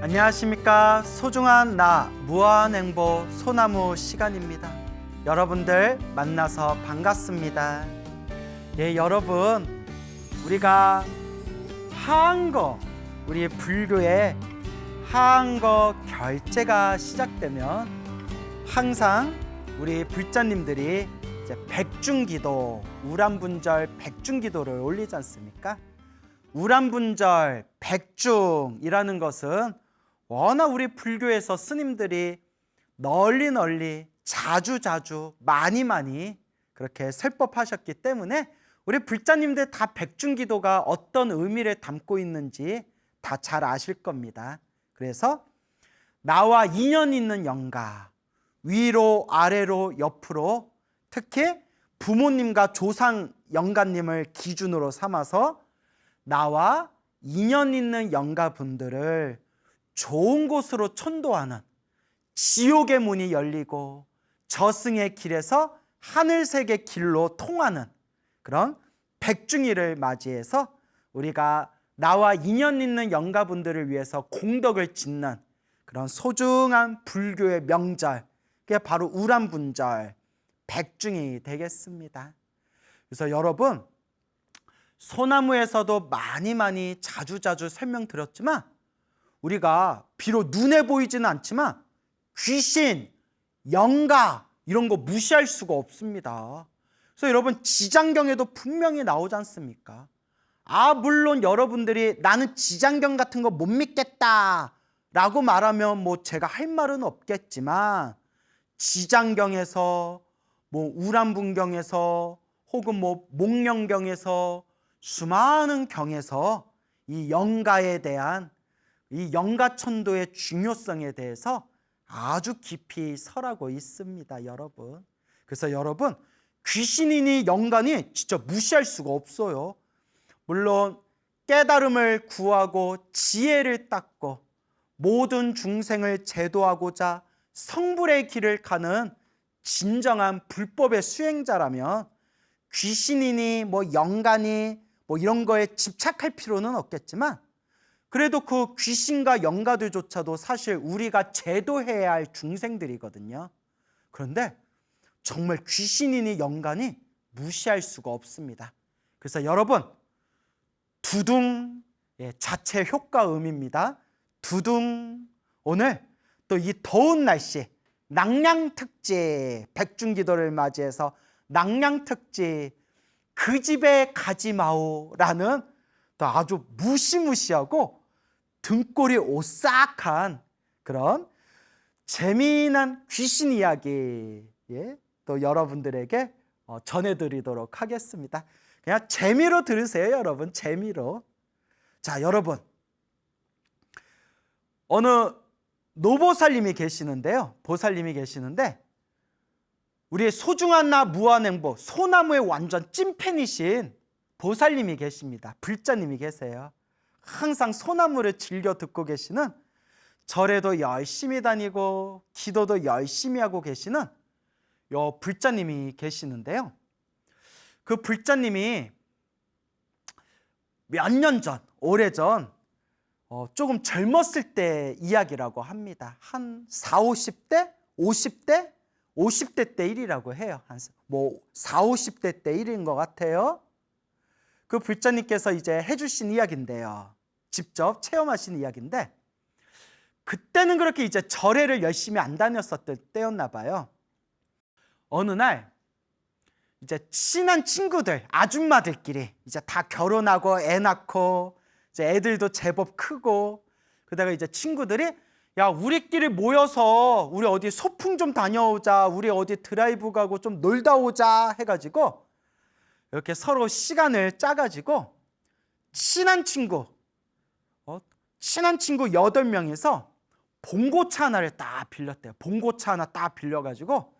안녕하십니까. 소중한 나 무한행보 소나무 시간입니다. 여러분들 만나서 반갑습니다. 예, 여러분, 우리가 하한거, 우리 불교의 하한거 결제가 시작되면 항상 우리 불자님들이 이제 백중기도, 우람분절 백중기도를 올리지 않습니까? 우람분절 백중이라는 것은 워낙 우리 불교에서 스님들이 널리 자주 많이 그렇게 설법하셨기 때문에 우리 불자님들 다 백중기도가 어떤 의미를 담고 있는지 다 잘 아실 겁니다. 그래서 나와 인연 있는 영가, 위로 아래로 옆으로, 특히 부모님과 조상 영가님을 기준으로 삼아서 나와 인연 있는 영가분들을 좋은 곳으로 천도하는, 지옥의 문이 열리고 저승의 길에서 하늘색의 길로 통하는 그런 백중일을 맞이해서 우리가 나와 인연 있는 영가분들을 위해서 공덕을 짓는 그런 소중한 불교의 명절, 그게 바로 우람분절 백중이 되겠습니다. 그래서 여러분, 소나무에서도 많이 자주 설명드렸지만 우리가 비록 눈에 보이지는 않지만 귀신, 영가 이런 거 무시할 수가 없습니다. 그래서 여러분, 지장경에도 분명히 나오지 않습니까? 물론 여러분들이 나는 지장경 같은 거 못 믿겠다 라고 말하면 뭐 제가 할 말은 없겠지만, 지장경에서 우람분경에서 혹은 목령경에서 수많은 경에서 이 영가에 대한, 이 영가천도의 중요성에 대해서 아주 깊이 설하고 있습니다, 여러분. 그래서 여러분, 귀신이니 영가니 진짜 무시할 수가 없어요. 물론 깨달음을 구하고 지혜를 닦고 모든 중생을 제도하고자 성불의 길을 가는 진정한 불법의 수행자라면 귀신이니 영가니 이런 거에 집착할 필요는 없겠지만, 그래도 그 귀신과 영가들조차도 사실 우리가 제도해야 할 중생들이거든요. 그런데 정말 귀신이니 영가니 무시할 수가 없습니다. 그래서 여러분, 두둥, 자체 효과음입니다. 두둥, 오늘 또 이 더운 날씨 낙량특집 백중기도를 맞이해서 낙량특집 그 집에 가지 마오라는 또 아주 무시무시하고 등골이 오싹한 그런 재미난 귀신 이야기, 또 여러분들에게 전해드리도록 하겠습니다. 그냥 재미로 들으세요, 여러분. 재미로. 자, 여러분, 어느 노보살님이 계시는데요. 보살님이 계시는데 우리의 소중한 나 무한행보 소나무의 완전 찐팬이신 보살님이 계십니다. 불자님이 계세요. 항상 소나무를 즐겨 듣고 계시는, 절에도 열심히 다니고 기도도 열심히 하고 계시는 요 불자님이 계시는데요. 그 불자님이 몇 년 전, 오래전 조금 젊었을 때 이야기라고 합니다. 한 40, 50대? 50대? 50대 때 일이라고 해요. 한 40, 50대 때 일인 것 같아요. 그 불자님께서 이제 해주신 이야기인데요. 직접 체험하신 이야기인데, 그때는 그렇게 이제 절에를 열심히 안 다녔었던 때였나 봐요. 어느 날 이제 친한 친구들, 아줌마들끼리 이제 다 결혼하고 애 낳고 이제 애들도 제법 크고, 그러다가 이제 친구들이 야, 우리끼리 모여서 우리 어디 소풍 좀 다녀오자, 우리 어디 드라이브 가고 좀 놀다 오자 해가지고 이렇게 서로 시간을 짜가지고 친한 친구 8명이서 봉고차 하나를 딱 빌렸대요. 봉고차 하나 딱 빌려가지고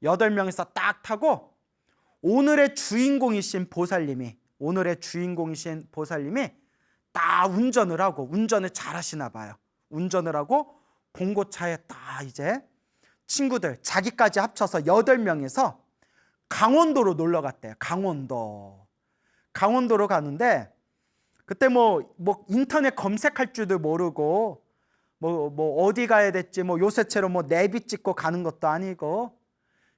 8명이서 딱 타고 오늘의 주인공이신 보살님이 딱 운전을 잘 하시나 봐요. 운전을 하고 봉고차에 딱 이제 친구들 자기까지 합쳐서 8명이서 강원도로 놀러 갔대요. 강원도로 가는데 그때 인터넷 검색할 줄도 모르고 뭐 어디 가야 됐지, 뭐 요새처럼 뭐 내비 찍고 가는 것도 아니고.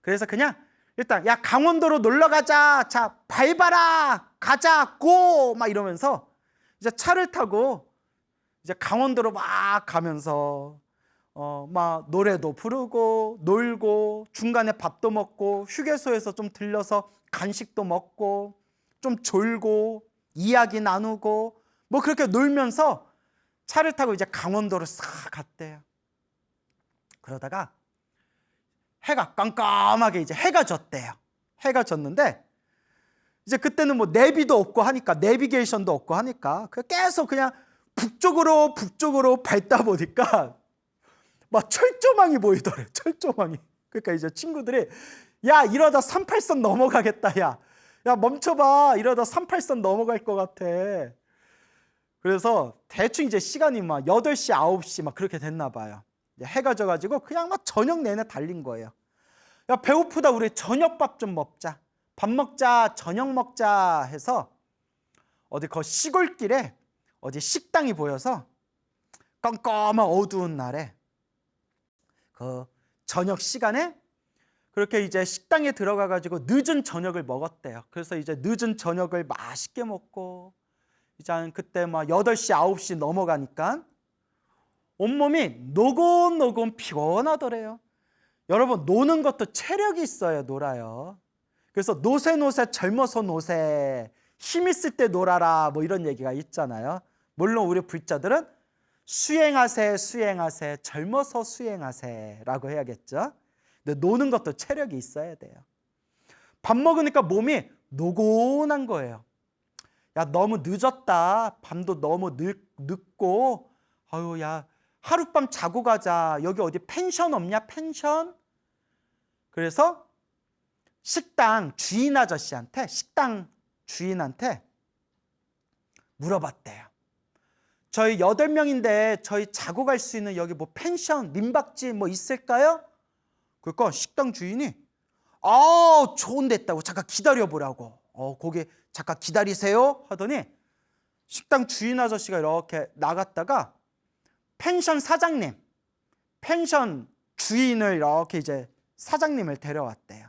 그래서 그냥 일단 야 강원도로 놀러 가자, 자 밟아라, 가자, 고 막 이러면서 이제 차를 타고 이제 강원도로 막 가면서 막 노래도 부르고 놀고 중간에 밥도 먹고 휴게소에서 좀 들려서 간식도 먹고 좀 졸고 이야기 나누고 뭐 그렇게 놀면서 차를 타고 이제 강원도로 싹 갔대요. 그러다가 해가 깜깜하게 이제 해가 졌대요. 해가 졌는데 이제 그때는 뭐 내비도 없고 하니까, 내비게이션도 없고 하니까 계속 그냥 북쪽으로 밟다 보니까 막 철조망이 보이더래. 철조망이. 그러니까 이제 친구들이 야 이러다 38선 넘어가겠다. 야 멈춰봐. 이러다 38선 넘어갈 것 같아. 그래서 대충 이제 시간이 막 8시 9시 막 그렇게 됐나 봐요. 해가 져가지고 그냥 막 저녁 내내 달린 거예요. 야 배고프다, 우리 저녁밥 좀 먹자, 밥 먹자, 저녁 먹자 해서 어디 그 시골길에 어디 식당이 보여서 깜깜한 어두운 날에 그 저녁 시간에 그렇게 이제 식당에 들어가 가지고 늦은 저녁을 먹었대요. 그래서 이제 늦은 저녁을 맛있게 먹고 이제 한 그때 막 8시 9시 넘어가니까 온몸이 노곤노곤 피곤하더래요. 여러분 노는 것도 체력이 있어야 놀아요. 그래서 노세 젊어서 노세, 힘 있을 때 놀아라 뭐 이런 얘기가 있잖아요. 물론 우리 불자들은 수행하세 젊어서 수행하세라고 해야겠죠. 근데 노는 것도 체력이 있어야 돼요. 밥 먹으니까 몸이 노곤한 거예요. 야 너무 늦었다, 밤도 너무 늦고 아유 야 하룻밤 자고 가자, 여기 어디 펜션 없냐, 펜션? 그래서 식당 주인 아저씨한테, 식당 주인한테 물어봤대요. 저희 8명인데 저희 자고 갈 수 있는 여기 뭐 펜션, 민박집 뭐 있을까요? 그러니까 식당 주인이 좋은 데 있다고, 잠깐 기다려보라고, 거기 잠깐 기다리세요 하더니 식당 주인 아저씨가 이렇게 나갔다가 펜션 사장님, 펜션 주인을 이렇게 이제 사장님을 데려왔대요.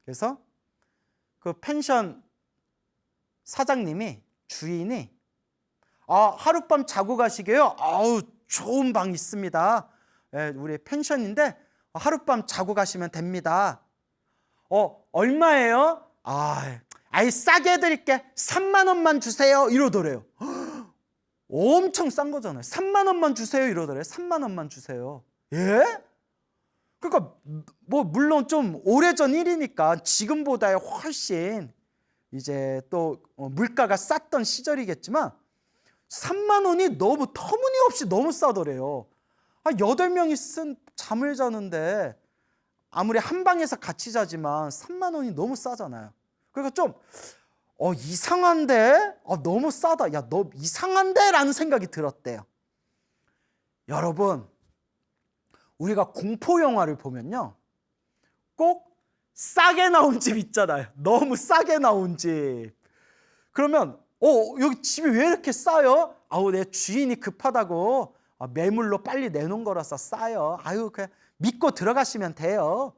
그래서 그 펜션 사장님이, 주인이 하룻밤 자고 가시게요? 아우 좋은 방 있습니다. 예, 우리 펜션인데 하룻밤 자고 가시면 됩니다. 얼마예요? 아이 싸게 해드릴게. 3만 원만 주세요 이러더래요. 엄청 싼 거잖아요. 3만 원만 주세요 이러더래요. 3만 원만 주세요. 예? 그러니까 뭐 물론 좀 오래전 일이니까 지금보다 훨씬 이제 또 물가가 쌌던 시절이겠지만 3만 원이 너무 터무니없이 너무 싸더래요. 8명이 쓴 잠을 자는데 아무리 한 방에서 같이 자지만 3만 원이 너무 싸잖아요. 그러니까 좀 이상한데? 너무 싸다. 야, 너 이상한데? 라는 생각이 들었대요. 여러분, 우리가 공포 영화를 보면요, 꼭 싸게 나온 집 있잖아요. 너무 싸게 나온 집. 그러면 여기 집이 왜 이렇게 싸요? 내 주인이 급하다고 매물로 빨리 내놓은 거라서 싸요. 그냥 믿고 들어가시면 돼요.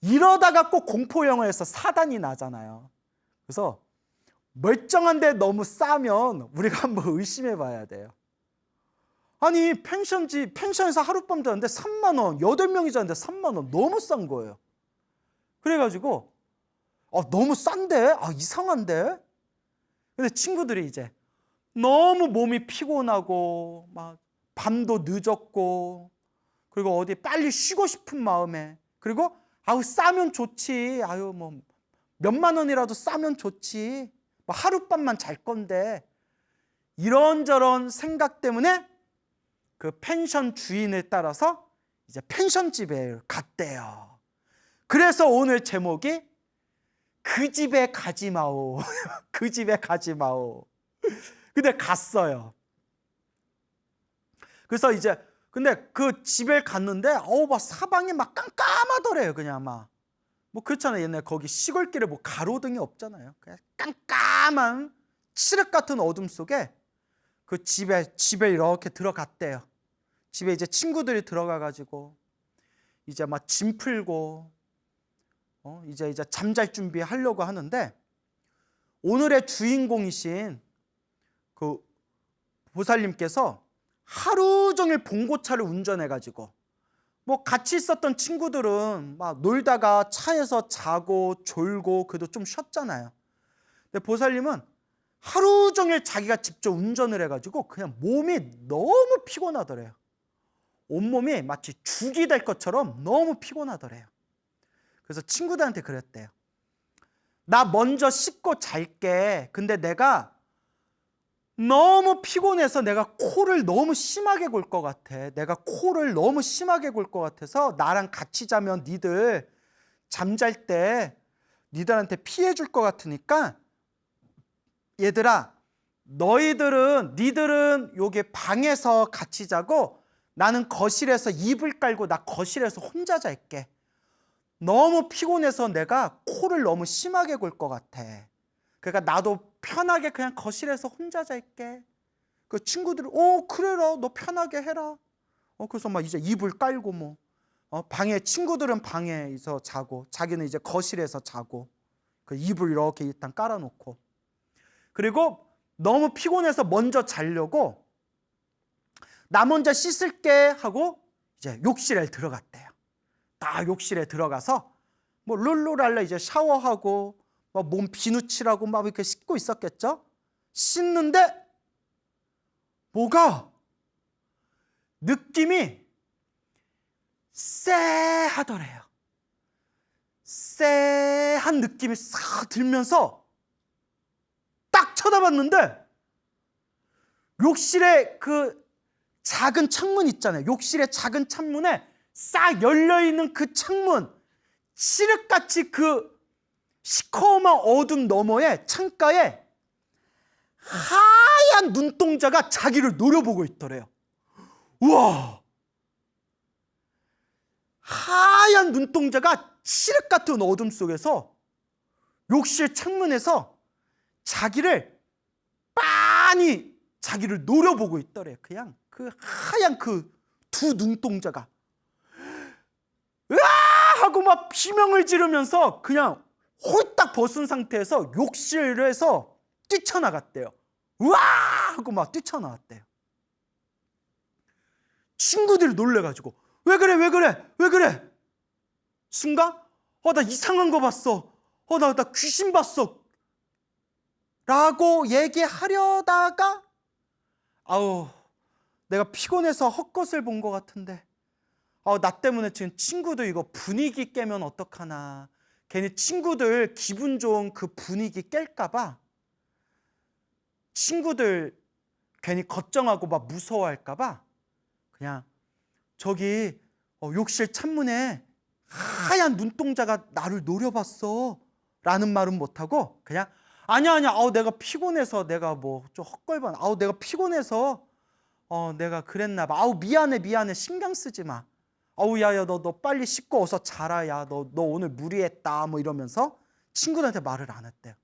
이러다가 꼭 공포 영화에서 사단이 나잖아요. 그래서 멀쩡한데 너무 싸면 우리가 한번 의심해 봐야 돼요. 아니 펜션에서 하룻밤 자는데 3만 원, 8명이 자는데 3만 원, 너무 싼 거예요. 그래가지고 너무 싼데? 이상한데? 근데 친구들이 이제 너무 몸이 피곤하고 막 밤도 늦었고 그리고 어디 빨리 쉬고 싶은 마음에, 그리고 싸면 좋지, 뭐 몇만 원이라도 싸면 좋지, 뭐 하룻밤만 잘 건데, 이런저런 생각 때문에 그 펜션 주인을 따라서 이제 펜션집에 갔대요. 그래서 오늘 제목이 그 집에 가지 마오. 그 집에 가지 마오. 근데 갔어요. 그래서 이제 근데 그 집에 갔는데 막 사방이 막 깜깜하더래요. 그냥 막 뭐 그렇잖아요. 옛날 거기 시골길에 뭐 가로등이 없잖아요. 그냥 깜깜한 칠흑 같은 어둠 속에 그 집에 이렇게 들어갔대요. 집에 이제 친구들이 들어가 가지고 이제 막 짐 풀고 이제 잠잘 준비하려고 하는데, 오늘의 주인공이신 그 보살님께서 하루 종일 봉고차를 운전해 가지고, 뭐 같이 있었던 친구들은 막 놀다가 차에서 자고 졸고 그래도 좀 쉬었잖아요. 근데 보살님은 하루 종일 자기가 직접 운전을 해 가지고 그냥 몸이 너무 피곤하더래요. 온몸이 마치 죽이 될 것처럼 너무 피곤하더래요. 그래서 친구들한테 그랬대요. 나 먼저 씻고 잘게. 근데 내가 너무 피곤해서 내가 코를 너무 심하게 골 것 같아. 내가 코를 너무 심하게 골 것 같아서 나랑 같이 자면 니들 잠잘 때 니들한테 피해 줄 것 같으니까 얘들아, 니들은 여기 방에서 같이 자고 나는 거실에서 이불 깔고 나 거실에서 혼자 잘게. 너무 피곤해서 내가 코를 너무 심하게 골 것 같아. 그러니까 나도 편하게 그냥 거실에서 혼자 잘게. 그 친구들이 그래라, 너 편하게 해라. 그래서 막 이제 이불 깔고 뭐 방에, 친구들은 방에서 자고 자기는 이제 거실에서 자고, 그 이불 이렇게 일단 깔아놓고, 그리고 너무 피곤해서 먼저 자려고 나 먼저 씻을게 하고 이제 욕실에 들어갔대요. 딱 욕실에 들어가서 뭐 룰루랄라 이제 샤워하고 몸 비누칠하고 막 이렇게 씻고 있었겠죠. 씻는데 뭐가 느낌이 쎄하더래요. 쎄한 느낌이 싹 들면서 딱 쳐다봤는데, 욕실에 그 작은 창문 있잖아요. 욕실의 작은 창문에 싹 열려있는 그 창문, 칠흑같이 그 시커먼 어둠 너머에 창가에 하얀 눈동자가 자기를 노려보고 있더래요. 우와! 하얀 눈동자가 칠흑 같은 어둠 속에서 욕실 창문에서 자기를 빤히 자기를 노려보고 있더래요. 그냥 그 하얀 그 두 눈동자가 으아! 하고 막 비명을 지르면서 그냥 홀딱 벗은 상태에서 욕실에서 뛰쳐나갔대요. 우와! 하고 막 뛰쳐나왔대요. 친구들이 놀래가지고 왜 그래 왜 그래 왜 그래? 순간 나 이상한 거 봤어. 나 귀신 봤어. 라고 얘기하려다가 내가 피곤해서 헛것을 본 것 같은데 나 때문에 지금 친구들 이거 분위기 깨면 어떡하나. 괜히 친구들 기분 좋은 그 분위기 깰까 봐 친구들 괜히 걱정하고 막 무서워할까 봐 그냥 저기 욕실 창문에 하얀 눈동자가 나를 노려봤어 라는 말은 못하고 그냥 아니야 내가 피곤해서 내가 뭐 좀 헛걸반 내가 피곤해서 내가 그랬나 봐. 미안해 신경 쓰지 마. 야야 너 빨리 씻고 어서 자라. 야 너 오늘 무리했다 뭐 이러면서 친구들한테 말을 안 했대요.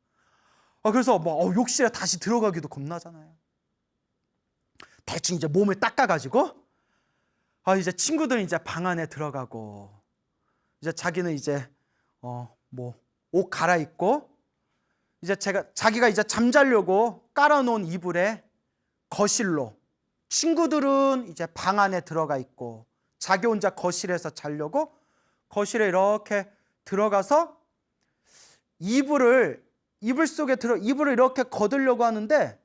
그래서 뭐 욕실에 다시 들어가기도 겁나잖아요. 대충 이제 몸을 닦아가지고 이제 친구들은 이제 방 안에 들어가고 이제 자기는 이제 뭐 옷 갈아입고 이제 자기가 이제 잠자려고 깔아놓은 이불에 거실로, 친구들은 이제 방 안에 들어가 있고 자기 혼자 거실에서 자려고 거실에 이렇게 들어가서 이불을 이렇게 걷으려고 하는데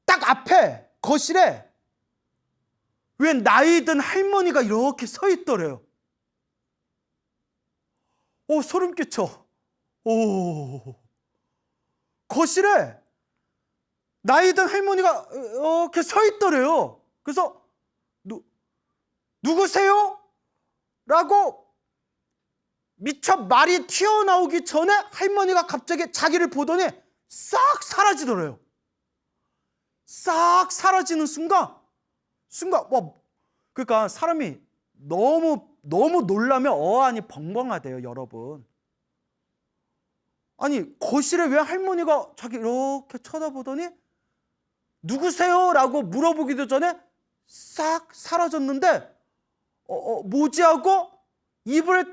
딱 앞에 거실에 웬 나이 든 할머니가 이렇게 서 있더래요. 소름 끼쳐. 거실에 나이 든 할머니가 이렇게 서 있더래요. 그래서 누구세요? 라고 미처 말이 튀어나오기 전에 할머니가 갑자기 자기를 보더니 싹 사라지더래요. 싹 사라지는 순간 그러니까 사람이 너무 놀라면 어안이 벙벙하대요, 여러분. 아니 거실에 왜 할머니가 자기 이렇게 쳐다보더니 누구세요? 라고 물어보기도 전에 싹 사라졌는데 뭐지 하고 이불에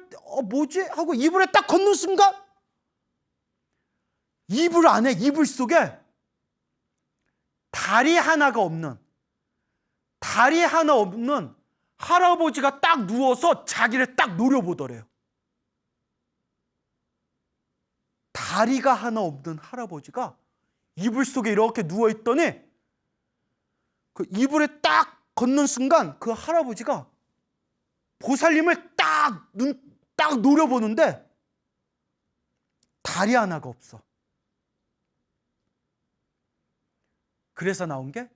뭐지 하고 이불에 딱 걷는 순간 이불 안에 이불 속에 다리 하나 없는 할아버지가 딱 누워서 자기를 딱 노려보더래요. 다리가 하나 없는 할아버지가 이불 속에 이렇게 누워있더니 그 이불에 딱 걷는 순간 그 할아버지가 보살님을 딱 노려보는데 다리 하나가 없어. 그래서 나온 게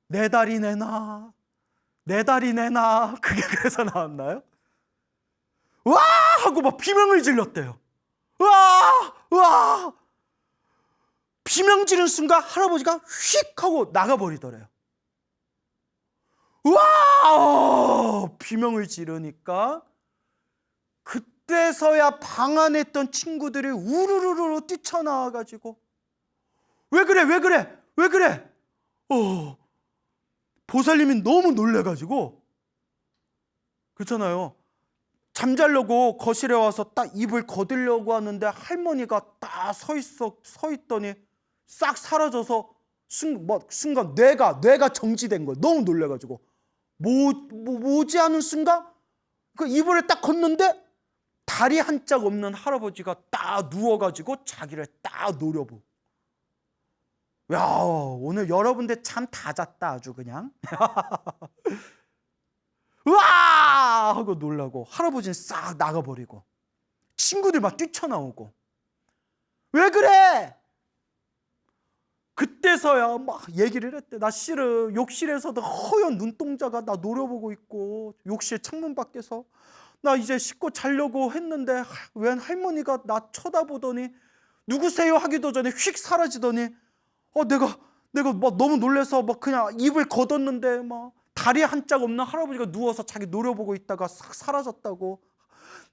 내 다리 내놔, 내 다리 내놔. 그게 그래서 나왔나요? 와 하고 막 비명을 질렀대요. 와 비명 지른 순간 할아버지가 휙 하고 나가버리더래요. 와 비명을 지르니까 그때서야 방 안에 있던 친구들이 우르르르 뛰쳐나와가지고 왜 그래 보살님이 너무 놀래가지고 그렇잖아요. 잠자려고 거실에 와서 딱 이불 걷으려고 하는데 할머니가 딱 서 있더니 싹 사라져서 순간 뇌가 정지된 거예요. 너무 놀래가지고 뭐지 하는 순간 그 이불에 딱 걷는데 다리 한 짝 없는 할아버지가 딱 누워가지고 자기를 딱 노려보. 야 오늘 여러분들 참 다 잤다 아주 그냥. 으아 하고 놀라고 할아버지는 싹 나가버리고 친구들 막 뛰쳐나오고 왜 그래? 그때서야 막 얘기를 했대. 나 실은 욕실에서도 허연 눈동자가 나 노려보고 있고 욕실 창문 밖에서 나 이제 씻고 자려고 했는데 웬 할머니가 나 쳐다보더니 누구세요 하기도 전에 휙 사라지더니 내가 막 너무 놀라서 막 그냥 입을 걷었는데 막 다리 한 짝 없는 할아버지가 누워서 자기 노려보고 있다가 싹 사라졌다고.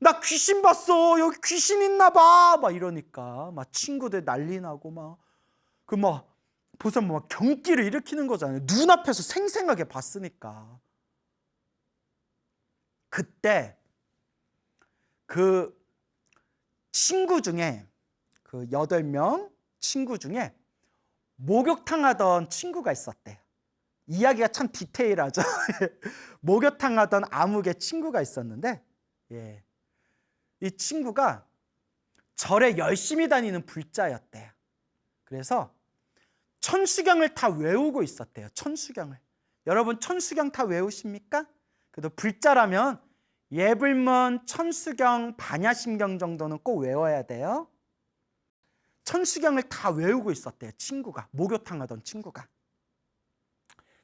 나 귀신 봤어. 여기 귀신 있나 봐. 막 이러니까 막 친구들 난리 나고 막 보면 막 경기를 일으키는 거잖아요. 눈앞에서 생생하게 봤으니까. 그때 그 친구 중에 그 8명 친구 중에 목욕탕 하던 친구가 있었대요. 이야기가 참 디테일하죠. 목욕탕 하던 아무개 친구가 있었는데 이 친구가 절에 열심히 다니는 불자였대요. 그래서 천수경을 다 외우고 있었대요. 천수경을. 여러분 천수경 다 외우십니까? 그래도 불자라면 예불문, 천수경, 반야심경 정도는 꼭 외워야 돼요. 천수경을 다 외우고 있었대요. 친구가. 목욕탕 하던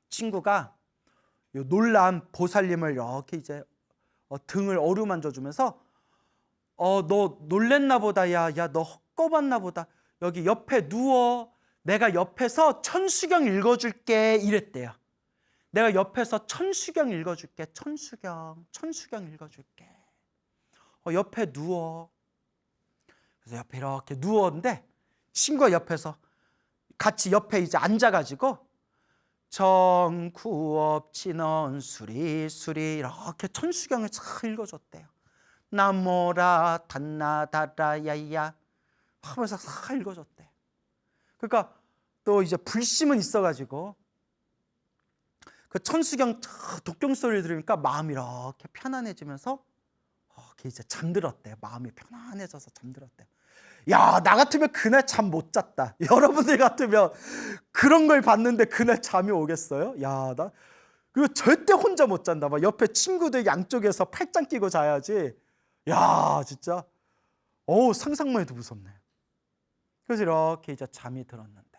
친구가 놀란 보살님을 이렇게 이제 등을 어루만져 주면서 너 놀랬나 보다. 야 너 헛거봤나 보다. 여기 옆에 누워. 내가 옆에서 천수경 읽어줄게 이랬대요. 내가 옆에서 천수경 읽어줄게. 천수경 읽어줄게. 옆에 누워. 그래서 옆에 이렇게 누웠는데 친구가 옆에서 같이 옆에 이제 앉아가지고 정구업진언 수리수리 이렇게 천수경을 잘 읽어줬대요. 나모라 단나다라 야야 하면서 다 읽어줬대요. 그러니까 또 이제 불심은 있어가지고 그 천수경 독경 소리를 들으니까 마음이 이렇게 편안해지면서 이렇게 이제 잠들었대요. 마음이 편안해져서 잠들었대요. 야, 나 같으면 그날 잠 못 잤다. 여러분들 같으면 그런 걸 봤는데 그날 잠이 오겠어요? 야, 나 그거 절대 혼자 못 잔다. 막 옆에 친구들 양쪽에서 팔짱 끼고 자야지. 야, 진짜 상상만 해도 무섭네. 그래서 이렇게 이제 잠이 들었는데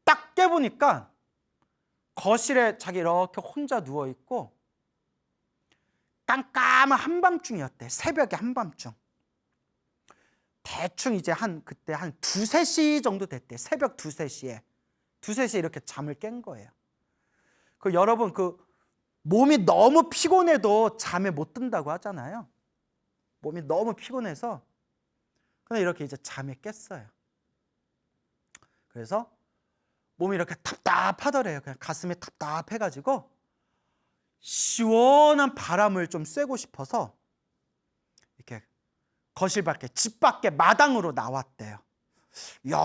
딱 깨보니까 거실에 자기 이렇게 혼자 누워 있고 깜깜한 한밤중이었대. 새벽에 한밤중. 대충 이제 그때 한 2, 3시 정도 됐대. 새벽 2, 3시에. 2, 3시에 이렇게 잠을 깬 거예요. 여러분 몸이 너무 피곤해도 잠에 못 든다고 하잖아요. 몸이 너무 피곤해서 그냥 이렇게 이제 잠에 깼어요. 그래서 몸이 이렇게 답답하더래요. 그냥 가슴이 답답해가지고 시원한 바람을 좀 쐬고 싶어서 이렇게 거실 밖에, 집 밖에 마당으로 나왔대요. 야,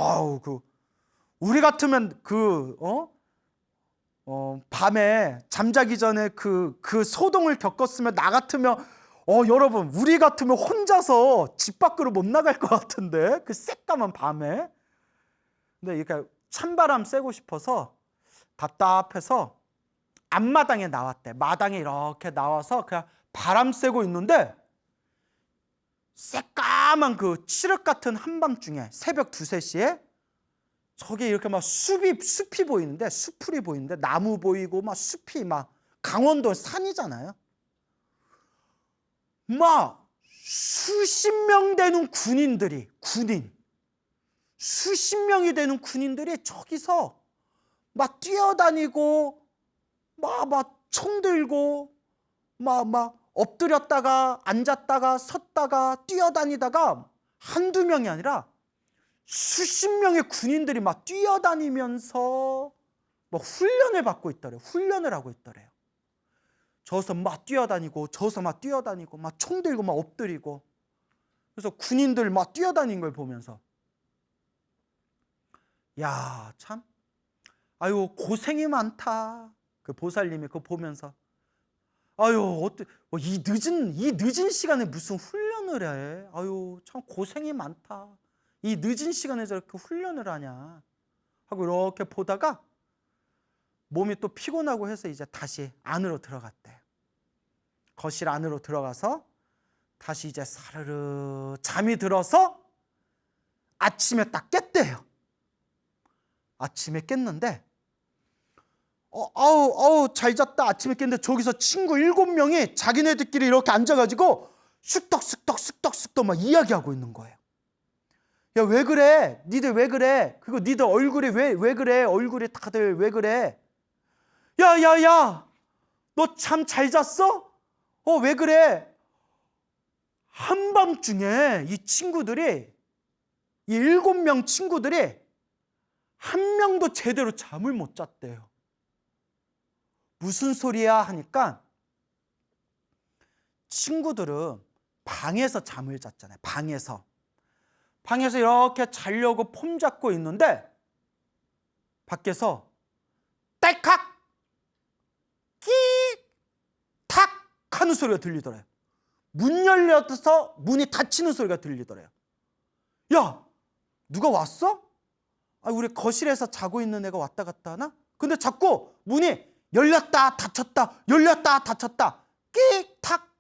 우리 같으면 밤에 잠자기 전에 그 소동을 겪었으면, 나 같으면 여러분, 우리 같으면 혼자서 집 밖으로 못 나갈 것 같은데, 그 새까만 밤에. 근데 이렇게 찬바람 쐬고 싶어서 답답해서 앞마당에 나왔대. 마당에 이렇게 나와서 그냥 바람 쐬고 있는데, 새까만 그 칠흑 같은 한밤중에 새벽 2, 3시에 저기 이렇게 막 숲이 보이는데, 수풀이 보이는데, 나무 보이고 막 숲이, 막 강원도 산이잖아요. 막 수십 명 되는 수십 명이 되는 군인들이 저기서 막 뛰어다니고 막 총 들고 막 엎드렸다가 앉았다가 섰다가 뛰어다니다가 한두 명이 아니라 수십 명의 군인들이 막 뛰어다니면서 막 훈련을 받고 있더래요. 훈련을 하고 있더래요. 저기서 막 뛰어다니고 저기서 막 뛰어다니고 막 총 들고 막 엎드리고. 그래서 군인들 막 뛰어다니는 걸 보면서, 야, 참, 아유, 고생이 많다. 그 보살님이 그거 보면서, 아유, 이 늦은 시간에 무슨 훈련을 해? 아유, 참 고생이 많다. 이 늦은 시간에 저렇게 훈련을 하냐 하고 이렇게 보다가 몸이 또 피곤하고 해서 이제 다시 안으로 들어갔대. 거실 안으로 들어가서 다시 이제 사르르 잠이 들어서 아침에 딱 깼대요. 아침에 깼는데, 아우 잘 잤다. 아침에 깼는데 저기서 친구 7명이 자기네들끼리 이렇게 앉아가지고 쑥떡쑥떡 막 이야기하고 있는 거예요. 야, 왜 그래? 니들 왜 그래? 그리고 니들 얼굴이 왜 그래? 얼굴이 다들 왜 그래? 야, 너 참 잘 잤어? 왜 그래? 한밤중에 이 7명 친구들이 한 명도 제대로 잠을 못 잤대요. 무슨 소리야 하니까, 친구들은 방에서 잠을 잤잖아요. 방에서 이렇게 자려고 폼 잡고 있는데, 밖에서 딸칵 끼탁 하는 소리가 들리더래요. 문 열려서 문이 닫히는 소리가 들리더래요. 야, 누가 왔어? 우리 거실에서 자고 있는 애가 왔다 갔다 하나? 근데 자꾸 문이 열렸다 닫혔다 열렸다 닫혔다 끼탁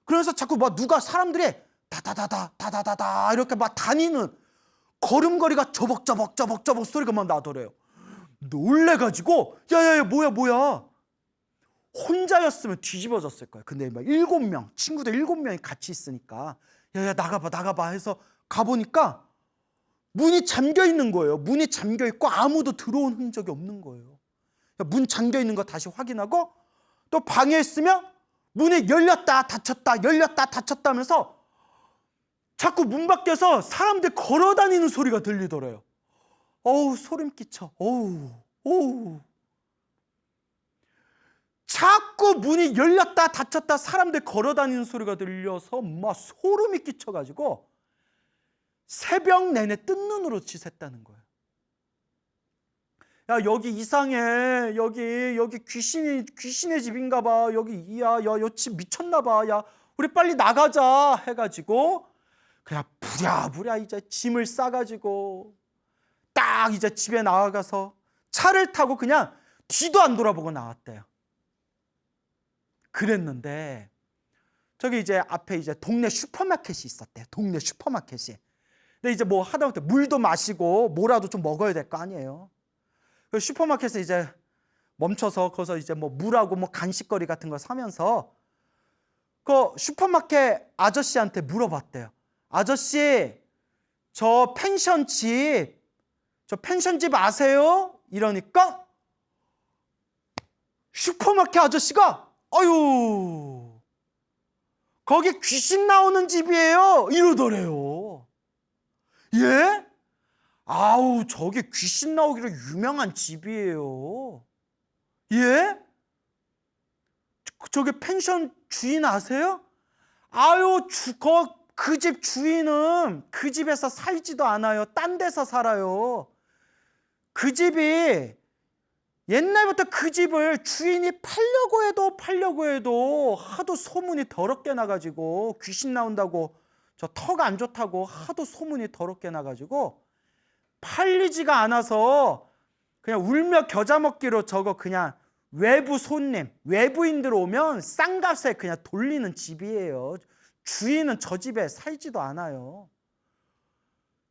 그러면서 자꾸 막 누가, 사람들이 다다다다 이렇게 막 다니는 걸음걸이가 저벅저벅 소리가 막 나더래요. 놀래가지고 야야야, 뭐야, 혼자였으면 뒤집어졌을 거예요. 근데 막 7명, 친구들 7명이 같이 있으니까 야야, 나가봐 해서 가보니까 문이 잠겨 있는 거예요. 문이 잠겨 있고 아무도 들어온 흔적이 없는 거예요. 문 잠겨 있는 거 다시 확인하고, 또 방에 있으면 문이 열렸다 닫혔다 하면서 자꾸 문 밖에서 사람들 걸어 다니는 소리가 들리더래요. 어우, 소름 끼쳐. 어우. 자꾸 문이 열렸다 닫혔다 사람들 걸어 다니는 소리가 들려서 막 소름이 끼쳐가지고 새벽 내내 뜬 눈으로 지샜다는 거예요. 야, 여기 이상해. 여기 귀신의 집인가 봐. 야, 집 미쳤나 봐. 야, 우리 빨리 나가자 해가지고 그냥 부랴부랴 이제 짐을 싸가지고 딱 이제 집에 나가서 차를 타고 그냥 뒤도 안 돌아보고 나왔대요. 그랬는데 저기 이제 앞에 이제 동네 슈퍼마켓이 있었대요. 동네 슈퍼마켓이. 근데 이제 뭐 하다못해 물도 마시고 뭐라도 좀 먹어야 될 거 아니에요. 그 슈퍼마켓에 이제 멈춰서 거기서 이제 뭐 물하고 뭐 간식거리 같은 거 사면서 그 슈퍼마켓 아저씨한테 물어봤대요. 아저씨, 저 펜션집 아세요? 이러니까 슈퍼마켓 아저씨가 아유, 거기 귀신 나오는 집이에요 이러더래요. 예? 아우, 저게 귀신 나오기로 유명한 집이에요. 예? 저게 펜션 주인 아세요? 아유, 그 집 주인은 그 집에서 살지도 않아요. 딴 데서 살아요. 그 집이 옛날부터 그 집을 주인이 팔려고 해도 하도 소문이 더럽게 나가지고, 귀신 나온다고, 저 터가 안 좋다고 하도 소문이 더럽게 나가지고 팔리지가 않아서 그냥 울며 겨자 먹기로 저거 그냥 외부 손님, 외부인들 오면 싼 값에 그냥 돌리는 집이에요. 주인은 저 집에 살지도 않아요.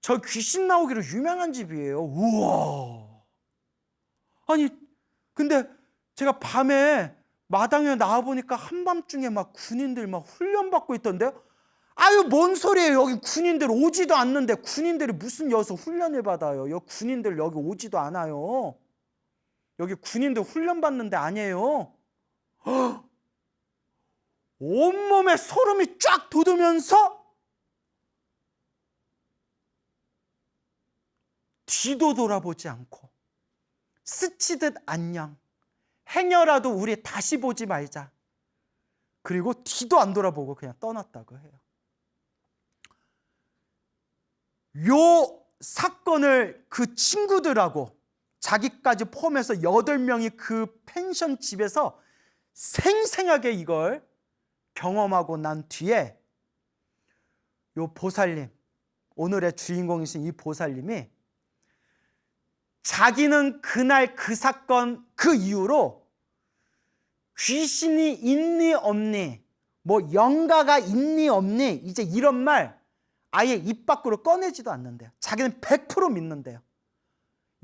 저 귀신 나오기로 유명한 집이에요. 우와. 아니, 근데 제가 밤에 마당에 나와보니까 한밤중에 막 군인들 막 훈련받고 있던데, 아유, 뭔 소리예요. 여기 군인들 오지도 않는데 군인들이 무슨 여기서 훈련을 받아요. 여기 군인들 여기 오지도 않아요. 여기 군인들 훈련받는 데 아니에요. 헉! 온몸에 소름이 쫙 돋으면서 뒤도 돌아보지 않고 스치듯 안녕, 행여라도 우리 다시 보지 말자, 그리고 뒤도 안 돌아보고 그냥 떠났다고 해요. 요 사건을 그 친구들하고 자기까지 포함해서 8명이 그 펜션 집에서 생생하게 이걸 경험하고 난 뒤에 요 보살님, 오늘의 주인공이신 이 보살님이 자기는 그날 그 사건 그 이후로 귀신이 있니 없니, 뭐 영가가 있니 없니, 이제 이런 말 아예 입 밖으로 꺼내지도 않는데요. 자기는 100% 믿는데요.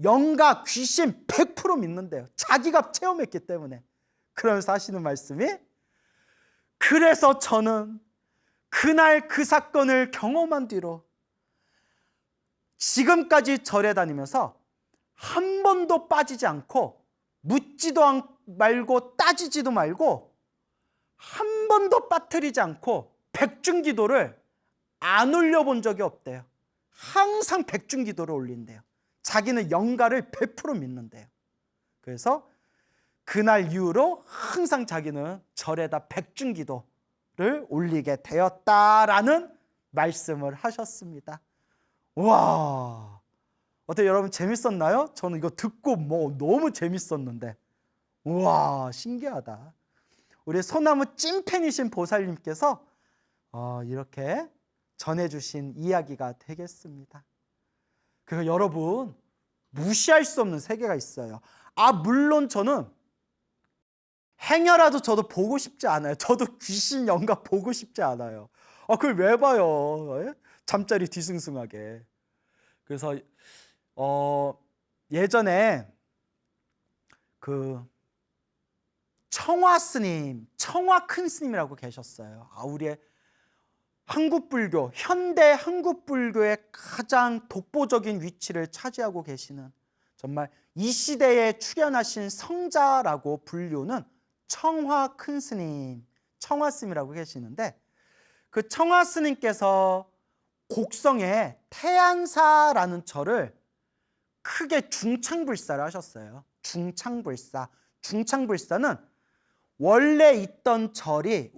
영가, 귀신 100% 믿는데요. 자기가 체험했기 때문에. 그러면서 하시는 말씀이, 그래서 저는 그날 그 사건을 경험한 뒤로 지금까지 절에 다니면서 한 번도 빠지지 않고 묻지도 말고 따지지도 말고 한 번도 빠뜨리지 않고 백중기도를 안 올려본 적이 없대요. 항상 백중기도를 올린대요. 자기는 영가를 100% 믿는데요. 그래서 그날 이후로 항상 자기는 절에다 백중기도를 올리게 되었다라는 말씀을 하셨습니다. 와, 어때 여러분, 재밌었나요? 저는 이거 듣고 뭐 너무 재밌었는데, 우와, 신기하다. 우리 소나무 찐팬이신 보살님께서 이렇게 전해주신 이야기가 되겠습니다. 그래서 여러분, 무시할 수 없는 세계가 있어요. 물론 저는 행여라도 저도 보고 싶지 않아요. 저도 귀신 영가 보고 싶지 않아요. 그걸 왜 봐요? 예? 잠자리 뒤숭숭하게. 그래서 예전에 그 청화 스님, 청화 큰 스님이라고 계셨어요. 우리의 한국 불교, 현대 한국 불교의 가장 독보적인 위치를 차지하고 계시는, 정말 이 시대에 출현하신 성자라고 불리우는 청화 큰 스님, 청화 스님이라고 계시는데, 그 청화 스님께서 곡성에 태안사라는 절을 크게 중창불사를 하셨어요. 중창불사. 중창불사는 원래 있던 절이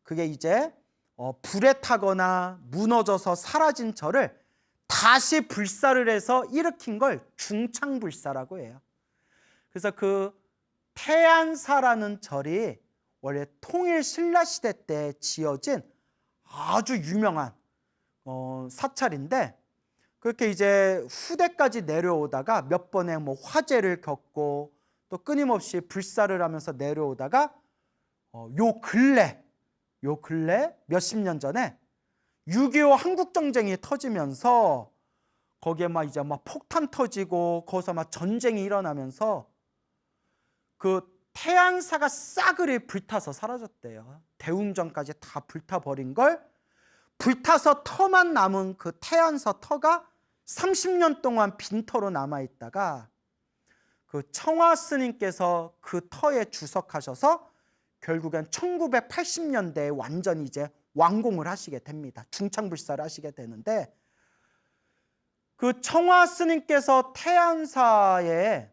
그게 이제 불에 타거나 무너져서 사라진 절을 다시 불사를 해서 일으킨 걸 중창불사라고 해요. 그래서 그 태안사라는 절이 원래 통일 신라시대 때 지어진 아주 유명한 사찰인데, 그렇게 이제 후대까지 내려오다가 몇 번의 뭐 화재를 겪고 또 끊임없이 불사를 하면서 내려오다가 요 근래 몇십 년 전에 6.25 한국전쟁이 터지면서 거기에 막 이제 막 폭탄 터지고 거기서 막 전쟁이 일어나면서 그 태안사가 싸그리 불타서 사라졌대요. 대웅전까지 다 불타버린 걸, 불타서 터만 남은 그 태안사 터가 30년 동안 빈터로 남아있다가 그 청화 스님께서 그 터에 주석하셔서 결국엔 1980년대에 완전히 이제 완공을 하시게 됩니다. 중창불사를 하시게 되는데, 그 청화 스님께서 태안사를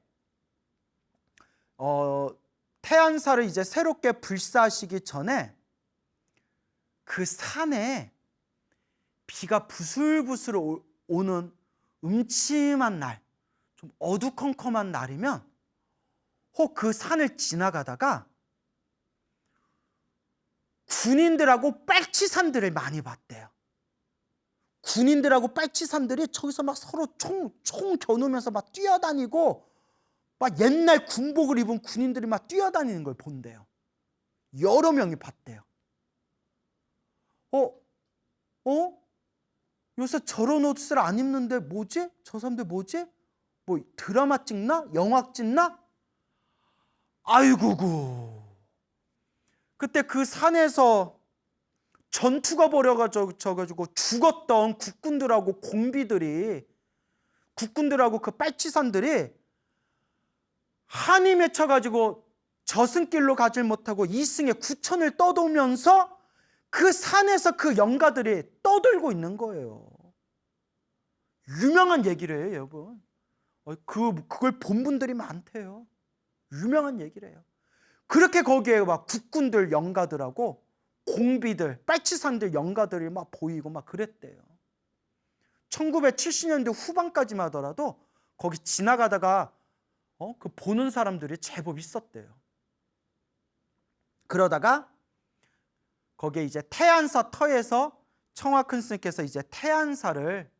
이제 새롭게 불사하시기 전에 그 산에 비가 부슬부슬 오는 음침한 날, 좀 어두컴컴한 날이면 혹 그 산을 지나가다가 군인들하고 빨치산들을 많이 봤대요. 군인들하고 빨치산들이 저기서 막 서로 총 겨누면서 막 뛰어다니고, 막 옛날 군복을 입은 군인들이 막 뛰어다니는 걸 본대요. 여러 명이 봤대요. 요새 저런 옷을 안 입는데 뭐지? 저 사람들 뭐지? 뭐 드라마 찍나? 영화 찍나? 아이고구. 그때 그 산에서 전투가 벌어져가지고 죽었던 국군들하고 국군들하고 그 빨치산들이 한이 맺혀가지고 저승길로 가질 못하고 이승에 구천을 떠돌면서 그 산에서 그 영가들이 떠들고 있는 거예요. 유명한 얘기를 해요, 여러분. 그걸 본 분들이 많대요. 유명한 얘기래요. 그렇게 거기에 막 국군들 영가들하고 공비들, 빨치산들 영가들이 막 보이고 막 그랬대요. 1970년대 후반까지만 하더라도 거기 지나가다가 그 보는 사람들이 제법 있었대요. 그러다가 거기에 이제 태안사 터에서 청화 큰 스님께서 이제 태안사를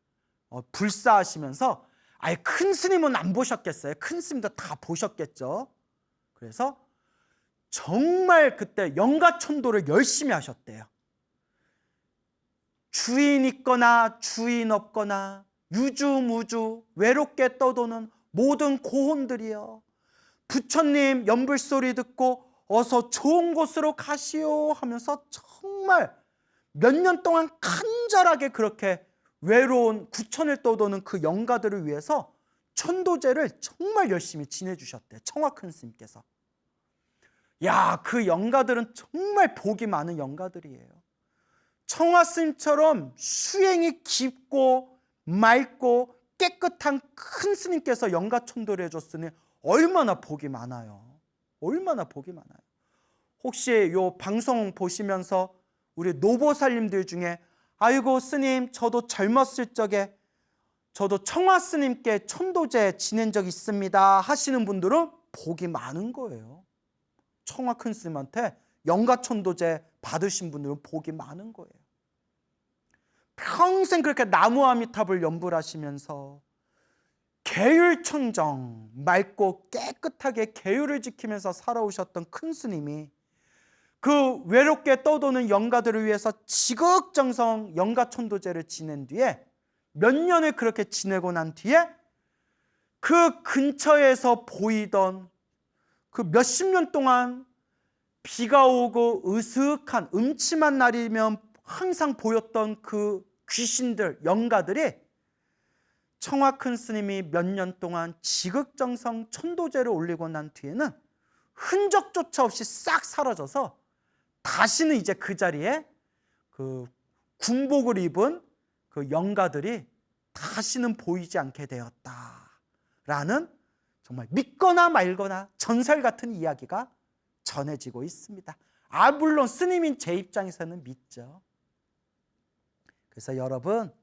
불사하시면서, 아예 큰 스님은 안 보셨겠어요. 큰 스님도 다 보셨겠죠. 그래서 정말 그때 영가천도를 열심히 하셨대요. 주인 있거나 주인 없거나 유주무주 외롭게 떠도는 모든 고혼들이여, 부처님 연불소리 듣고 어서 좋은 곳으로 가시오 하면서 정말 몇 년 동안 간절하게 그렇게 외로운 구천을 떠도는 그 영가들을 위해서 천도제를 정말 열심히 지내주셨대, 청화 큰 스님께서. 야, 그 영가들은 정말 복이 많은 영가들이에요. 청화 스님처럼 수행이 깊고 맑고 깨끗한 큰 스님께서 영가천도를 해줬으니 얼마나 복이 많아요. 얼마나 복이 많아요. 혹시 요 방송 보시면서 우리 노보살님들 중에 아이고 스님, 저도 젊었을 적에 저도 청화 스님께 천도제 지낸 적 있습니다 하시는 분들은 복이 많은 거예요. 청화 큰 스님한테 영가천도제 받으신 분들은 복이 많은 거예요. 평생 그렇게 나무아미탑을 연불하시면서 계율청정, 맑고 깨끗하게 계율을 지키면서 살아오셨던 큰 스님이 그 외롭게 떠도는 영가들을 위해서 지극정성 영가천도제를 지낸 뒤에 몇 년을 그렇게 지내고 난 뒤에 그 근처에서 보이던 그 몇십 년 동안 비가 오고 으슥한 음침한 날이면 항상 보였던 그 귀신들, 영가들이 청화 큰 스님이 몇 년 동안 지극정성 천도제를 올리고 난 뒤에는 흔적조차 없이 싹 사라져서 다시는 이제 그 자리에 그 군복을 입은 그 영가들이 다시는 보이지 않게 되었다라는 정말 믿거나 말거나 전설 같은 이야기가 전해지고 있습니다. 물론 스님인 제 입장에서는 믿죠. 그래서 여러분,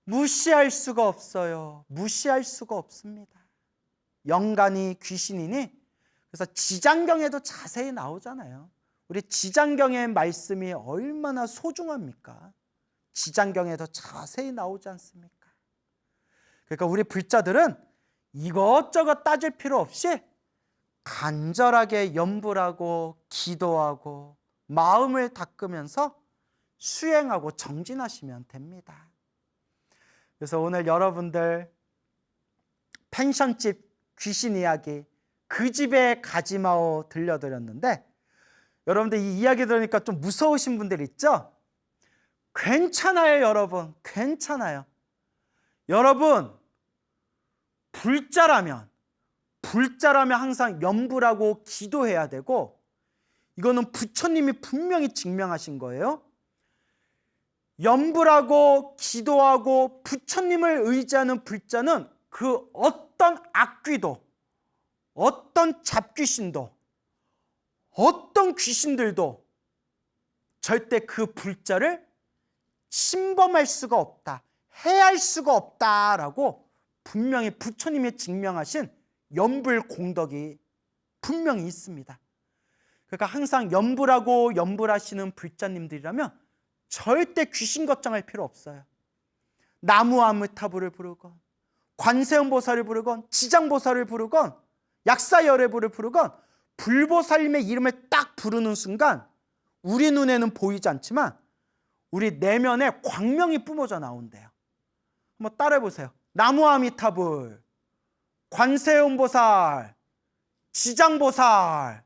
무시할 수가 없어요. 무시할 수가 없습니다. 영간이 귀신이니, 그래서 지장경에도 자세히 나오잖아요. 우리 지장경의 말씀이 얼마나 소중합니까? 지장경에도 자세히 나오지 않습니까? 그러니까 우리 불자들은 이것저것 따질 필요 없이 간절하게 염불하고 기도하고 마음을 닦으면서 수행하고 정진하시면 됩니다. 그래서 오늘 여러분들 펜션집 귀신 이야기, 그 집에 가지마오 들려드렸는데, 여러분들 이 이야기 들으니까 좀 무서우신 분들 있죠? 괜찮아요, 여러분. 괜찮아요. 여러분, 불자라면 항상 염불하고 기도해야 되고, 이거는 부처님이 분명히 증명하신 거예요. 염불하고 기도하고 부처님을 의지하는 불자는 그 어떤 악귀도, 어떤 잡귀신도, 어떤 귀신들도 절대 그 불자를 침범할 수가 없다, 해할 수가 없다라고 분명히 부처님이 증명하신 염불 공덕이 분명히 있습니다. 그러니까 항상 염불하고 염불하시는 불자님들이라면 절대 귀신 걱정할 필요 없어요. 나무 아미타불을 부르건, 관세음보살을 부르건, 지장보살을 부르건, 약사열애부를 부르건, 불보살님의 이름을 딱 부르는 순간 우리 눈에는 보이지 않지만 우리 내면에 광명이 뿜어져 나온대요. 한번 따라해 보세요. 나무 아미타불, 관세음보살, 지장보살.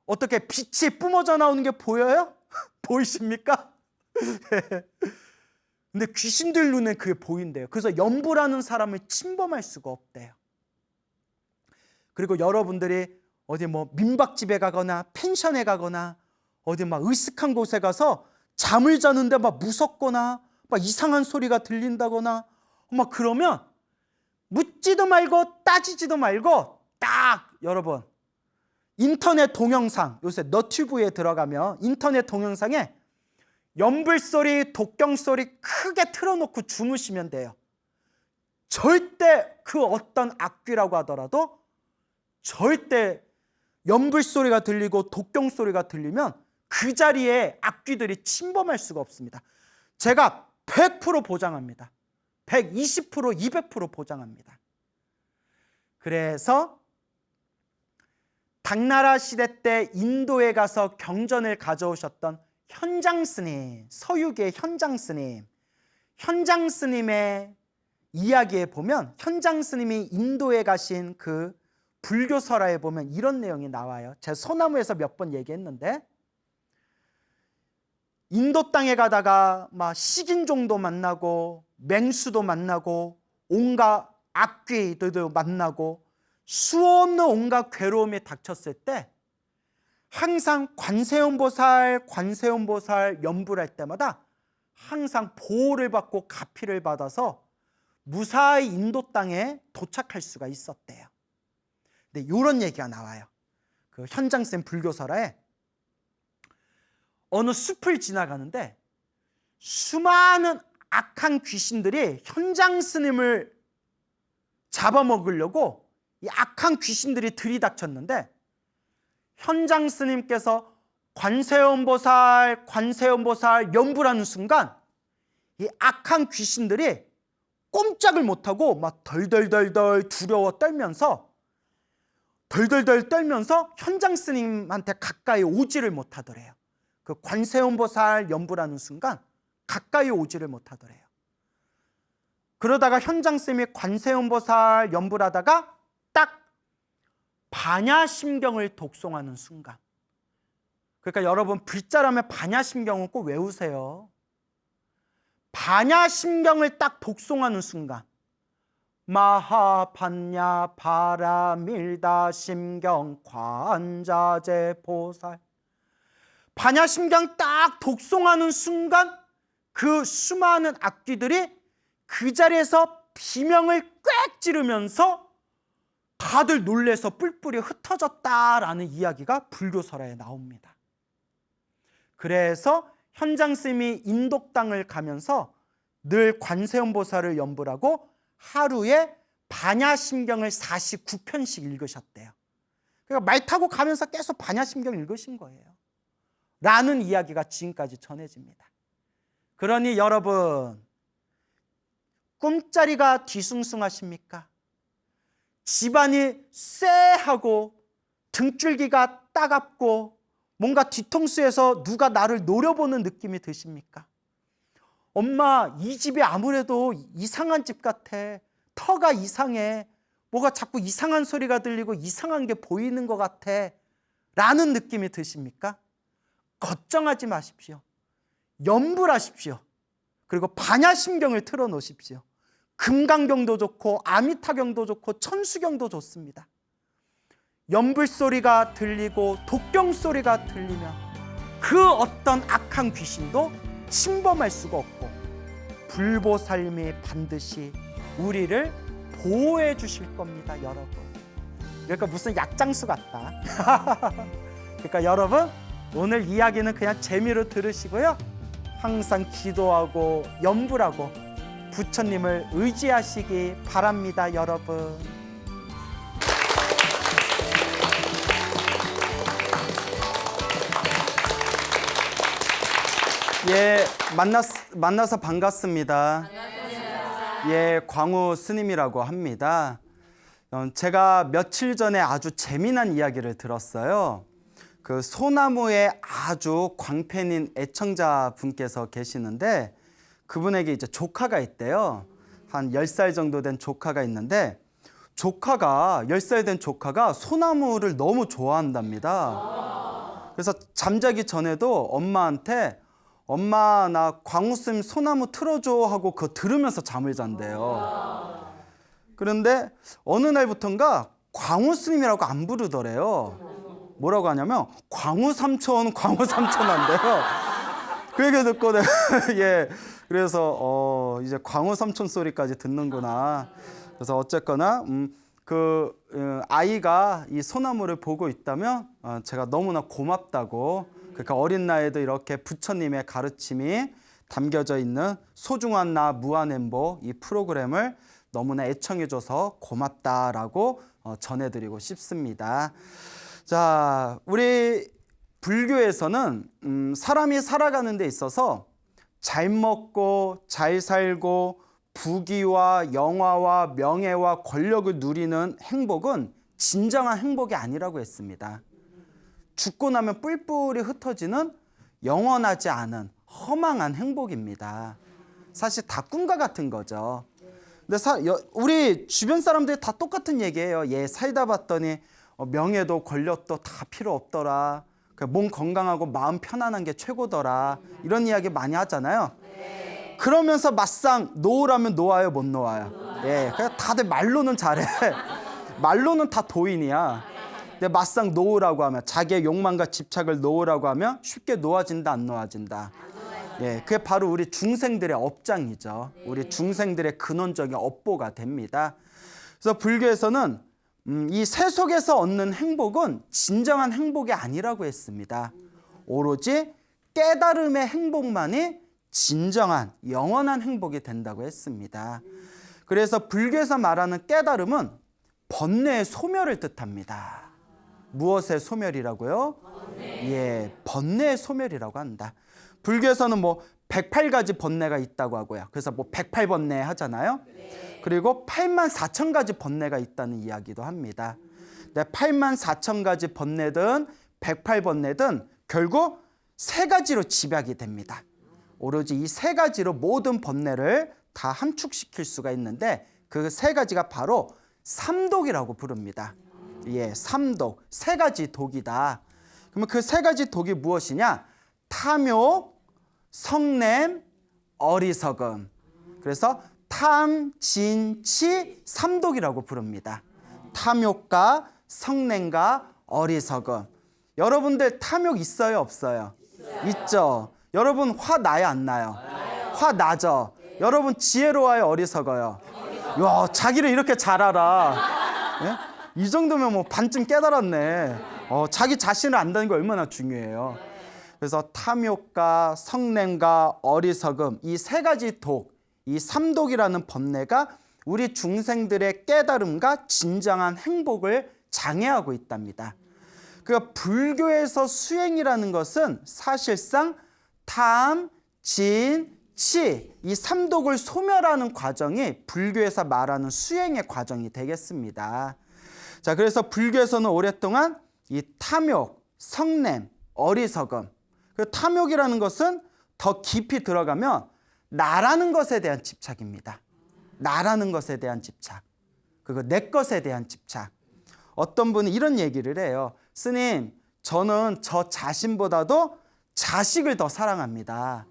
어떻게 빛이 뿜어져 나오는 게 보여요? 보이십니까? 근데 귀신들 눈에 그게 보인대요. 그래서 염불하는 사람을 침범할 수가 없대요. 그리고 여러분들이 어디 뭐 민박집에 가거나 펜션에 가거나 어디 막 으슥한 곳에 가서 잠을 자는데 막 무섭거나 막 이상한 소리가 들린다거나 막 그러면 묻지도 말고 따지지도 말고 딱 여러분 인터넷 동영상, 요새 너튜브에 들어가면 인터넷 동영상에 염불소리, 독경소리 크게 틀어놓고 주무시면 돼요. 절대 그 어떤 악귀라고 하더라도 절대 염불소리가 들리고 독경소리가 들리면 그 자리에 악귀들이 침범할 수가 없습니다. 제가 100% 보장합니다. 120%, 200% 보장합니다. 그래서 당나라 시대 때 인도에 가서 경전을 가져오셨던 현장스님, 서유기의 현장스님, 현장스님의 이야기에 보면 현장스님이 인도에 가신 그 불교설화에 보면 이런 내용이 나와요. 제가 소나무에서 몇 번 얘기했는데 인도 땅에 가다가 막 식인종도 만나고 맹수도 만나고 온갖 악귀들도 만나고 수없는 온갖 괴로움이 닥쳤을 때 항상 관세음보살 염불할 때마다 항상 보호를 받고 가피를 받아서 무사히 인도 땅에 도착할 수가 있었대요. 근데 이런 얘기가 나와요. 그 현장쌤 불교설화에 어느 숲을 지나가는데 수많은 악한 귀신들이 현장 스님을 잡아먹으려고 이 악한 귀신들이 들이닥쳤는데 현장 스님께서 관세음보살 염불하는 순간 이 악한 귀신들이 꼼짝을 못하고 막 덜덜덜덜 두려워 떨면서 현장 스님한테 가까이 오지를 못하더래요. 그 관세음보살 염불하는 순간 가까이 오지를 못하더래요. 그러다가 현장쌤이 관세음보살 염불하다가 딱 반야심경을 독송하는 순간, 그러니까 여러분 불자라면 반야심경은 꼭 외우세요. 반야심경을 딱 독송하는 순간 마하반야 바라밀다 심경 관자재 보살, 반야심경 딱 독송하는 순간 그 수많은 악귀들이 그 자리에서 비명을 꽥 지르면서 다들 놀래서 뿔뿔이 흩어졌다라는 이야기가 불교설화에 나옵니다. 그래서 현장쌤이 인도 땅을 가면서 늘 관세음보살을 염불하고 하루에 반야심경을 49편씩 읽으셨대요. 그러니까 말 타고 가면서 계속 반야심경 읽으신 거예요. 라는 이야기가 지금까지 전해집니다. 그러니 여러분, 꿈자리가 뒤숭숭하십니까? 집안이 쎄하고 등줄기가 따갑고 뭔가 뒤통수에서 누가 나를 노려보는 느낌이 드십니까? 엄마, 이 집이 아무래도 이상한 집 같아. 터가 이상해. 뭐가 자꾸 이상한 소리가 들리고 이상한 게 보이는 것 같아. 라는 느낌이 드십니까? 걱정하지 마십시오. 염불하십시오. 그리고 반야심경을 틀어놓으십시오. 금강경도 좋고 아미타경도 좋고 천수경도 좋습니다. 염불소리가 들리고 독경소리가 들리면 그 어떤 악한 귀신도 침범할 수가 없고 불보살님이 반드시 우리를 보호해 주실 겁니다, 여러분. 그러니까 무슨 약장수 같다. 그러니까 여러분, 오늘 이야기는 그냥 재미로 들으시고요. 항상 기도하고 염불하고 부처님을 의지하시기 바랍니다, 여러분. 예, 만나서 반갑습니다. 예, 광우 스님이라고 합니다. 제가 며칠 전에 아주 재미난 이야기를 들었어요. 그 소나무의 아주 광팬인 애청자 분께서 계시는데 그분에게 이제 조카가 있대요. 한 10살 정도 된 조카가 있는데 조카가 10살 된 조카가 소나무를 너무 좋아한답니다. 그래서 잠자기 전에도 엄마한테 엄마 나 광우스님 소나무 틀어줘 하고 그거 들으면서 잠을 잔대요. 그런데 어느 날부턴가 광우스님이라고 안 부르더래요. 뭐라고 하냐면 광우삼촌 한대요. 그 얘기 듣고 내가 예, 그래서 이제 광우삼촌 소리까지 듣는구나. 그래서 어쨌거나 아이가 이 소나무를 보고 있다면 제가 너무나 고맙다고. 그러니까 어린 나이에도 이렇게 부처님의 가르침이 담겨져 있는 소중한 나 무한행복 이 프로그램을 너무나 애청해줘서 고맙다라고 전해드리고 싶습니다. 자, 우리 불교에서는 사람이 살아가는 데 있어서 잘 먹고 잘 살고 부귀와 영화와 명예와 권력을 누리는 행복은 진정한 행복이 아니라고 했습니다. 죽고 나면 뿔뿔이 흩어지는 영원하지 않은 허망한 행복입니다. 사실 다 꿈과 같은 거죠. 근데 우리 주변 사람들이 다 똑같은 얘기예요. 얘 살다 봤더니 명예도 권력도 다 필요 없더라. 몸 건강하고 마음 편안한 게 최고더라. 이런 이야기 많이 하잖아요. 그러면서 막상 놓으라면 놓아요, 못 놓아요? 예, 그냥 다들 말로는 잘해. 말로는 다 도인이야. 근데 막상 놓으라고 하면 자기의 욕망과 집착을 놓으라고 하면 쉽게 놓아진다, 안 놓아진다. 예, 그게 바로 우리 중생들의 업장이죠. 우리 중생들의 근원적인 업보가 됩니다. 그래서 불교에서는 이 세속에서 얻는 행복은 진정한 행복이 아니라고 했습니다. 오로지 깨달음의 행복만이 진정한 영원한 행복이 된다고 했습니다. 그래서 불교에서 말하는 깨달음은 번뇌의 소멸을 뜻합니다. 무엇의 소멸이라고요? 예, 번뇌의 소멸이라고 한다. 불교에서는 뭐 108가지 번뇌가 있다고 하고요. 그래서 뭐 108번뇌 하잖아요. 그리고 84,000가지 번뇌가 있다는 이야기도 합니다. 84,000가지 번뇌든 108번뇌든 결국 세 가지로 집약이 됩니다. 오로지 이 세 가지로 모든 번뇌를 다 함축시킬 수가 있는데 그 세 가지가 바로 삼독이라고 부릅니다. 예, 삼독, 세 가지 독이다. 그러면 그 세 가지 독이 무엇이냐? 탐욕, 성냄, 어리석음. 그래서 탐, 진, 치, 삼독이라고 부릅니다. 탐욕과 성냄과 어리석음. 여러분들 탐욕 있어요, 없어요? 있죠. 여러분 화 나요, 안 나요? 화 나죠. 여러분 지혜로워요, 어리석어요? 야, 자기를 이렇게 잘 알아. 예? 이 정도면 뭐 반쯤 깨달았네. 자기 자신을 안다는 게 얼마나 중요해요. 그래서 탐욕과 성냄과 어리석음 이 세 가지 독, 이 삼독이라는 번뇌가 우리 중생들의 깨달음과 진정한 행복을 장애하고 있답니다. 그러니까 불교에서 수행이라는 것은 사실상 탐, 진, 치 이 삼독을 소멸하는 과정이 불교에서 말하는 수행의 과정이 되겠습니다. 자, 그래서 불교에서는 오랫동안 이 탐욕, 성냄, 어리석음. 그 탐욕이라는 것은 더 깊이 들어가면 나라는 것에 대한 집착입니다. 나라는 것에 대한 집착. 그리고 내 것에 대한 집착. 어떤 분이 이런 얘기를 해요. 스님, 저는 저 자신보다도 자식을 더 사랑합니다.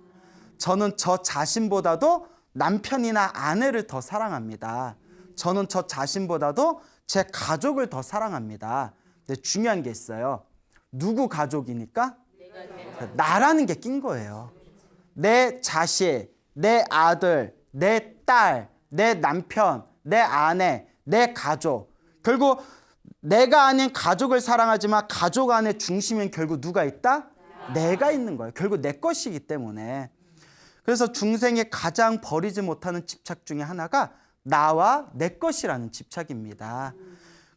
저는 저 자신보다도 남편이나 아내를 더 사랑합니다. 저는 저 자신보다도 제 가족을 더 사랑합니다. 근데 중요한 게 있어요. 누구 가족이니까? 나라는 게 낀 거예요. 내 자식, 내 아들, 내 딸, 내 남편, 내 아내, 내 가족. 결국 내가 아닌 가족을 사랑하지만 가족 안에 중심은 결국 누가 있다? 내가 있는 거예요. 결국 내 것이기 때문에. 그래서 중생이 가장 버리지 못하는 집착 중에 하나가 나와 내 것이라는 집착입니다.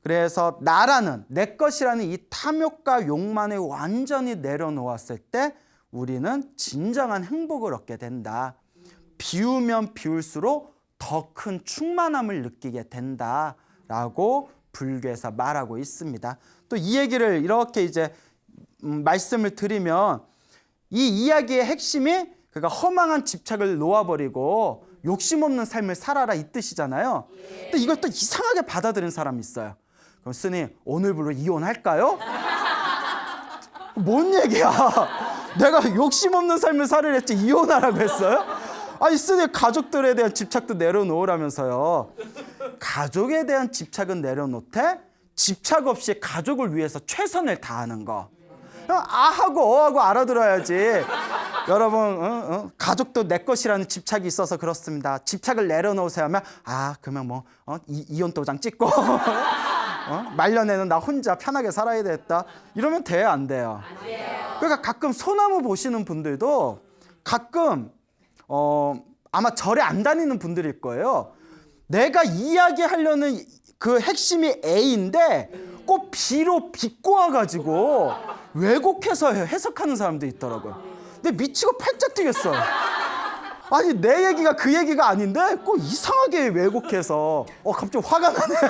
그래서 나라는, 내 것이라는 이 탐욕과 욕망을 완전히 내려놓았을 때 우리는 진정한 행복을 얻게 된다. 비우면 비울수록 더 큰 충만함을 느끼게 된다라고 불교에서 말하고 있습니다. 또 이 얘기를 이렇게 이제 말씀을 드리면 이 이야기의 핵심이 그러니까 허망한 집착을 놓아버리고 욕심 없는 삶을 살아라 이 뜻이잖아요. 근데 이걸 또 이상하게 받아들인 사람이 있어요. 그럼 스님, 오늘부로 이혼할까요? 뭔 얘기야? 내가 욕심 없는 삶을 살으랬지 이혼하라고 했어요? 아니 스님, 가족들에 대한 집착도 내려놓으라면서요. 가족에 대한 집착은 내려놓되 집착 없이 가족을 위해서 최선을 다하는 거. 아하고 어하고 알아들어야지. 여러분, 가족도 내 것이라는 집착이 있어서 그렇습니다. 집착을 내려놓으세요 하면 그러면 뭐 이혼 도장 찍고 말년에는 나 혼자 편하게 살아야 되겠다. 이러면 돼요, 안 돼요? 안 돼요. 그러니까 가끔 소나무 보시는 분들도 가끔 아마 절에 안 다니는 분들일 거예요. 내가 이야기하려는 그 핵심이 A인데 꼭 B로 비꼬아가지고 왜곡해서 해석하는 사람도 있더라고요. 근데 미치고 팔짝 뛰겠어. 아니 내 얘기가 그 얘기가 아닌데 꼭 이상하게 왜곡해서 갑자기 화가 나네요.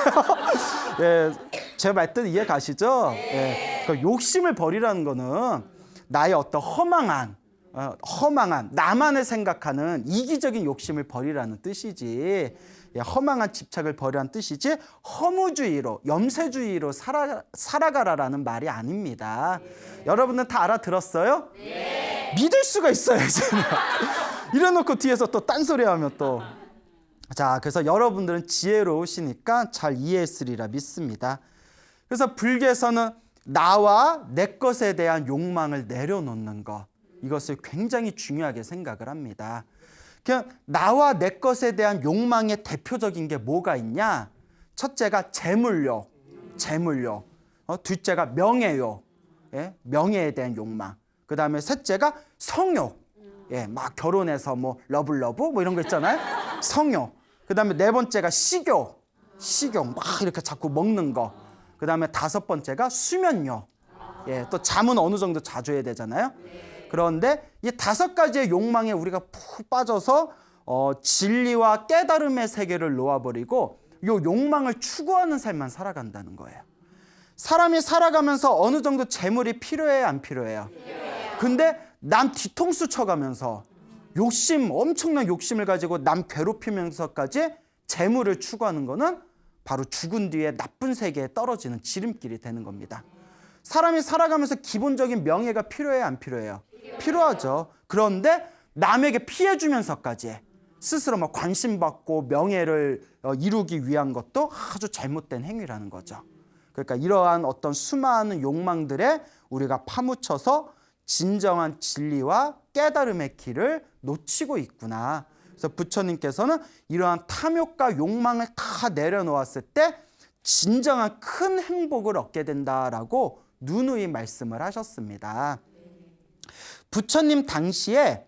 예, 제 말뜻 이해 가시죠? 예, 그러니까 욕심을 버리라는 거는 나의 어떤 허망한 나만을 생각하는 이기적인 욕심을 버리라는 뜻이지, 허망한 집착을 버리라는 뜻이지 허무주의로, 염세주의로 살아가라라는 말이 아닙니다. 여러분들 다 알아들었어요? 네. 믿을 수가 있어야지. 이래놓고 뒤에서 또 딴소리 하면 또. 자, 그래서 여러분들은 지혜로우시니까 잘 이해했으리라 믿습니다. 그래서 불교에서는 나와 내 것에 대한 욕망을 내려놓는 것, 이것을 굉장히 중요하게 생각을 합니다. 그냥 나와 내 것에 대한 욕망의 대표적인 게 뭐가 있냐? 첫째가 재물욕. 둘째가 명예욕. 명예에 대한 욕망. 그 다음에 셋째가 성욕. 막 결혼해서 뭐 러블러브 뭐 이런 거 있잖아요. 성욕. 그 다음에 네 번째가 식욕. 막 이렇게 자꾸 먹는 거. 그 다음에 다섯 번째가 수면욕. 또 잠은 어느 정도 자주 해야 되잖아요. 그런데 이 다섯 가지의 욕망에 우리가 푹 빠져서 진리와 깨달음의 세계를 놓아버리고 이 욕망을 추구하는 삶만 살아간다는 거예요. 사람이 살아가면서 어느 정도 재물이 필요해요, 안 필요해요? 근데 남 뒤통수 쳐가면서 엄청난 욕심을 가지고 남 괴롭히면서까지 재물을 추구하는 거는 바로 죽은 뒤에 나쁜 세계에 떨어지는 지름길이 되는 겁니다. 사람이 살아가면서 기본적인 명예가 필요해요, 안 필요해요? 필요하죠. 그런데 남에게 피해주면서까지 스스로 막 관심받고 명예를 이루기 위한 것도 아주 잘못된 행위라는 거죠. 그러니까 이러한 어떤 수많은 욕망들에 우리가 파묻혀서 진정한 진리와 깨달음의 길을 놓치고 있구나. 그래서 부처님께서는 이러한 탐욕과 욕망을 다 내려놓았을 때 진정한 큰 행복을 얻게 된다라고 누누이 말씀을 하셨습니다. 부처님 당시에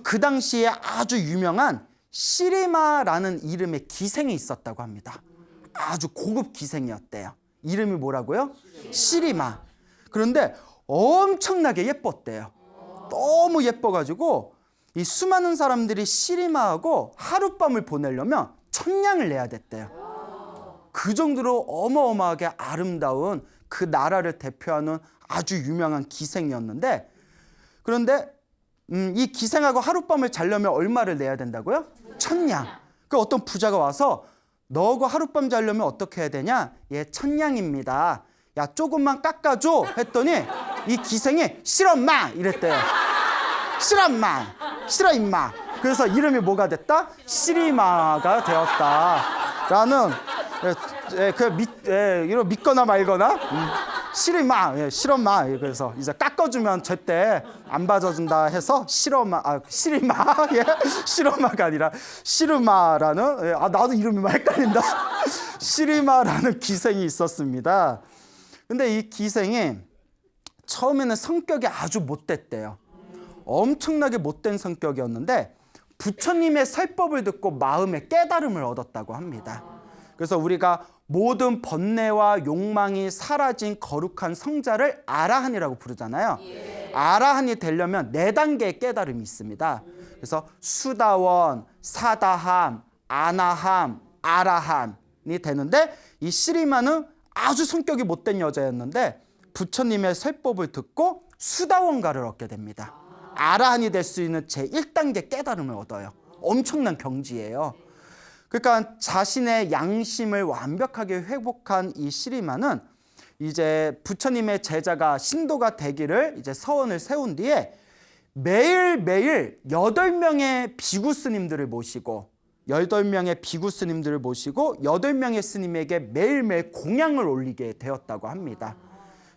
그 당시에 아주 유명한 시리마라는 이름의 기생이 있었다고 합니다. 아주 고급 기생이었대요. 이름이 뭐라고요? 시리마. 그런데 엄청나게 예뻤대요. 너무 예뻐가지고 이 수많은 사람들이 시리마하고 하룻밤을 보내려면 1000냥을 내야 됐대요. 그 정도로 어마어마하게 아름다운 그 나라를 대표하는 아주 유명한 기생이었는데, 그런데 이 기생하고 하룻밤을 자려면 얼마를 내야 된다고요? 1000냥. 그 어떤 부자가 와서 너하고 하룻밤 자려면 어떻게 해야 되냐? 1000냥입니다. 야, 조금만 깎아줘 했더니 이 기생이 싫어 임마 이랬대요. 싫어 임마, 싫어 임마. 그래서 이름이 뭐가 됐다? 시리마가 되었다라는, 이거 믿거나 말거나 시리마, 예, 실엄마. 그래서 이제 깎아주면 제때 안 봐줘준다 해서 실엄마, 시리마, 예, 실엄마가 아니라 시르마라는, 예, 나도 이름이 막 헷갈린다. 시리마라는 기생이 있었습니다. 근데 이 기생이 처음에는 성격이 아주 못됐대요. 엄청나게 못된 성격이었는데 부처님의 설법을 듣고 마음의 깨달음을 얻었다고 합니다. 그래서 우리가 모든 번뇌와 욕망이 사라진 거룩한 성자를 아라한이라고 부르잖아요. 아라한이 되려면 4단계의 깨달음이 있습니다. 그래서 수다원, 사다함, 아나함, 아라한이 되는데 이 시리마는 아주 성격이 못된 여자였는데 부처님의 설법을 듣고 수다원가를 얻게 됩니다. 아라한이 될 수 있는 제1단계 깨달음을 얻어요. 엄청난 경지예요. 그러니까 자신의 양심을 완벽하게 회복한 이 시리마는 이제 부처님의 제자가 신도가 되기를 이제 서원을 세운 뒤에 매일매일 8명의 비구 스님들을 모시고 8명의 비구 스님들을 모시고 8명의 스님에게 매일매일 공양을 올리게 되었다고 합니다.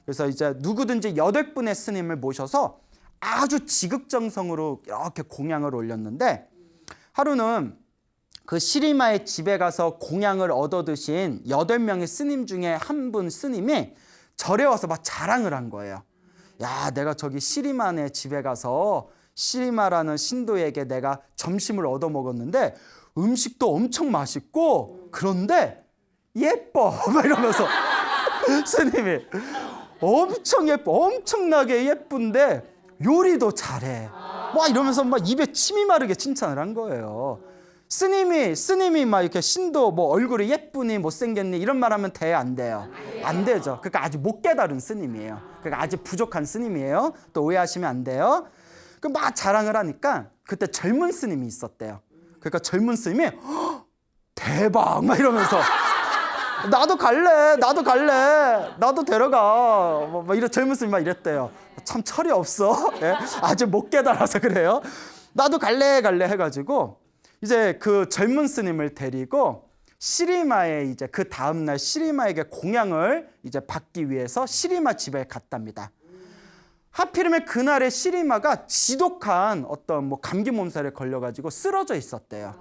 그래서 이제 누구든지 8분의 스님을 모셔서 아주 지극정성으로 이렇게 공양을 올렸는데 하루는 그 시리마의 집에 가서 공양을 얻어 드신 8명의 스님 중에 한 분 스님이 절에 와서 막 자랑을 한 거예요. 야, 내가 저기 시리마네 집에 가서 시리마라는 신도에게 내가 점심을 얻어 먹었는데 음식도 엄청 맛있고 그런데 예뻐 막 이러면서 스님이 엄청 예뻐, 엄청나게 예쁜데 요리도 잘해 막 이러면서 막 입에 침이 마르게 칭찬을 한 거예요. 스님이 막 이렇게 신도 뭐 얼굴이 예쁘니 못생겼니 이런 말하면 돼, 안 돼요? 안 되죠. 그러니까 아직 못 깨달은 스님이에요. 그러니까 아직 부족한 스님이에요. 또 오해하시면 안 돼요. 그 막 자랑을 하니까 그때 젊은 스님이 있었대요. 그러니까 젊은 스님이 대박 막 이러면서 나도 갈래, 나도 데려가 막 이런 젊은 스님이 막 이랬대요. 참 철이 없어. 예? 아직 못 깨달아서 그래요. 나도 갈래 해가지고 이제 그 젊은 스님을 데리고 시리마에 이제 그 다음날 시리마에게 공양을 이제 받기 위해서 시리마 집에 갔답니다. 하필이면 그날의 시리마가 지독한 어떤 뭐 감기 몸살에 걸려가지고 쓰러져 있었대요.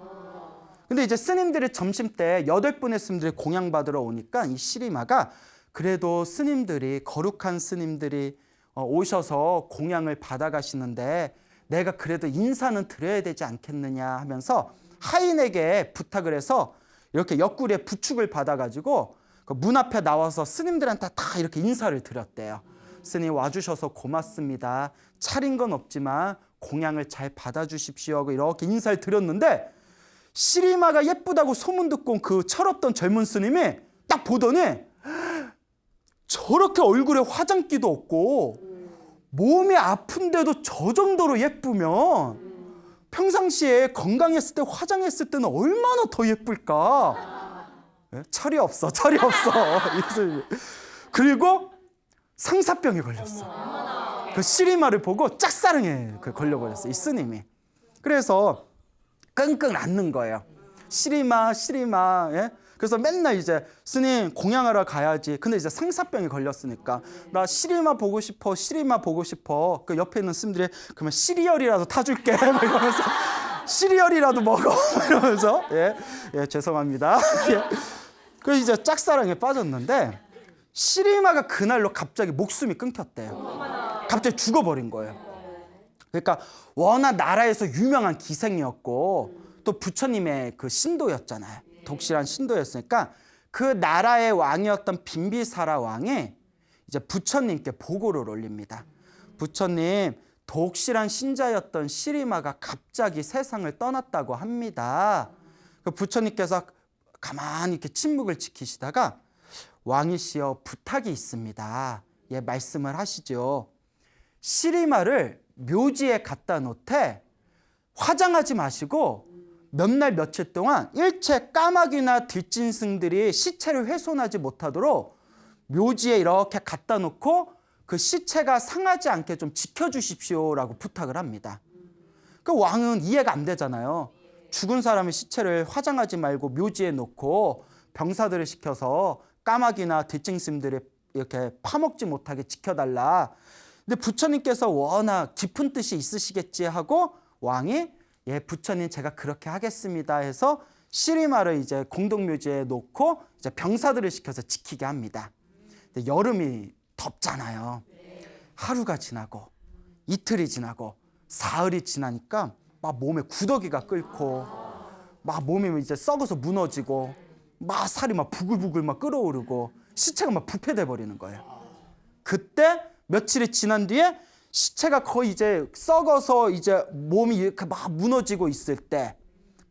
근데 이제 스님들이 점심 때 8분의 스님들이 공양 받으러 오니까 이 시리마가 그래도 스님들이 거룩한 스님들이 오셔서 공양을 받아가시는데 내가 그래도 인사는 드려야 되지 않겠느냐 하면서 하인에게 부탁을 해서 이렇게 옆구리에 부축을 받아가지고 그 문 앞에 나와서 스님들한테 다 이렇게 인사를 드렸대요. 스님 와주셔서 고맙습니다. 차린 건 없지만 공양을 잘 받아주십시오 하고 이렇게 인사를 드렸는데 시리마가 예쁘다고 소문 듣고 온 그 철없던 젊은 스님이 딱 보더니 저렇게 얼굴에 화장기도 없고 몸이 아픈데도 저 정도로 예쁘면 평상시에 건강했을 때 화장했을 때는 얼마나 더 예쁠까? 철이 없어. 그리고 상사병에 걸렸어. 그 시리마를 보고 짝사랑에 걸려버렸어, 이 스님이. 그래서 끙끙 앓는 거예요. 시리마. 예? 그래서 맨날 이제 스님 공양하러 가야지. 근데 이제 상사병이 걸렸으니까 나 시리마 보고 싶어. 그 옆에 있는 스님들이 그러면 시리얼이라도 타줄게. 이러면서 시리얼이라도 먹어. 이러면서 예, 죄송합니다. 예. 그래서 이제 짝사랑에 빠졌는데 시리마가 그날로 갑자기 목숨이 끊겼대요. 갑자기 죽어버린 거예요. 그러니까 워낙 나라에서 유명한 기생이었고 또 부처님의 그 신도였잖아요. 독실한 신도였으니까 그 나라의 왕이었던 빈비사라 왕이 이제 부처님께 보고를 올립니다. 부처님, 독실한 신자였던 시리마가 갑자기 세상을 떠났다고 합니다. 그 부처님께서 가만히 이렇게 침묵을 지키시다가 왕이시여 부탁이 있습니다. 예, 말씀을 하시죠. 시리마를 묘지에 갖다 놓되 화장하지 마시고 몇 날 며칠 동안 일체 까마귀나 들짐승들이 시체를 훼손하지 못하도록 묘지에 이렇게 갖다 놓고 그 시체가 상하지 않게 좀 지켜주십시오라고 부탁을 합니다. 그 왕은 이해가 안 되잖아요. 죽은 사람의 시체를 화장하지 말고 묘지에 놓고 병사들을 시켜서 까마귀나 들짐승들의 이렇게 파먹지 못하게 지켜달라. 근데 부처님께서 워낙 깊은 뜻이 있으시겠지 하고 왕이 예, 부처님 제가 그렇게 하겠습니다 해서 시리마를 이제 공동묘지에 놓고 이제 병사들을 시켜서 지키게 합니다. 근데 여름이 덥잖아요. 하루가 지나고 이틀이 지나고 사흘이 지나니까 막 몸에 구더기가 끓고 막 몸이 이제 썩어서 무너지고 막 살이 막 부글부글 막 끓어오르고 시체가 막 부패돼 버리는 거예요. 그때 며칠이 지난 뒤에 시체가 거의 이제 썩어서 이제 몸이 이렇게 막 무너지고 있을 때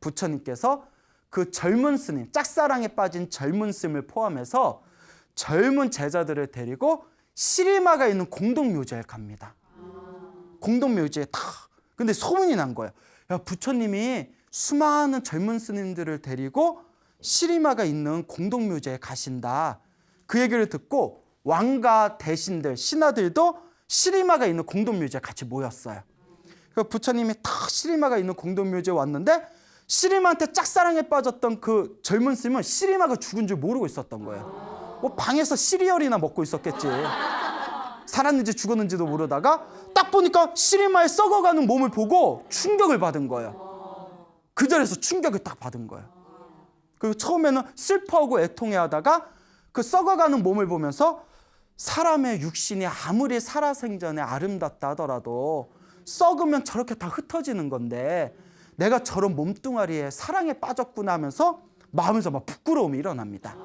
부처님께서 그 젊은 스님, 짝사랑에 빠진 젊은 스님을 포함해서 젊은 제자들을 데리고 시리마가 있는 공동묘지에 갑니다. 공동묘지에 다. 근데 소문이 난 거예요. 야, 부처님이 수많은 젊은 스님들을 데리고 시리마가 있는 공동묘지에 가신다. 그 얘기를 듣고 왕과 대신들, 신하들도 시리마가 있는 공동묘지에 같이 모였어요. 그 부처님이 딱 시리마가 있는 공동묘지에 왔는데 시리마한테 짝사랑에 빠졌던 그 젊은 스님은 시리마가 죽은 줄 모르고 있었던 거예요. 뭐 방에서 시리얼이나 먹고 있었겠지. 살았는지 죽었는지도 모르다가 딱 보니까 시리마의 썩어가는 몸을 보고 충격을 받은 거예요. 그 자리에서 충격을 딱 받은 거예요. 그리고 처음에는 슬퍼하고 애통해하다가 그 썩어가는 몸을 보면서 사람의 육신이 아무리 살아생전에 아름답다 하더라도 썩으면 저렇게 다 흩어지는 건데 내가 저런 몸뚱아리에 사랑에 빠졌구나 하면서 마음에서 막 부끄러움이 일어납니다.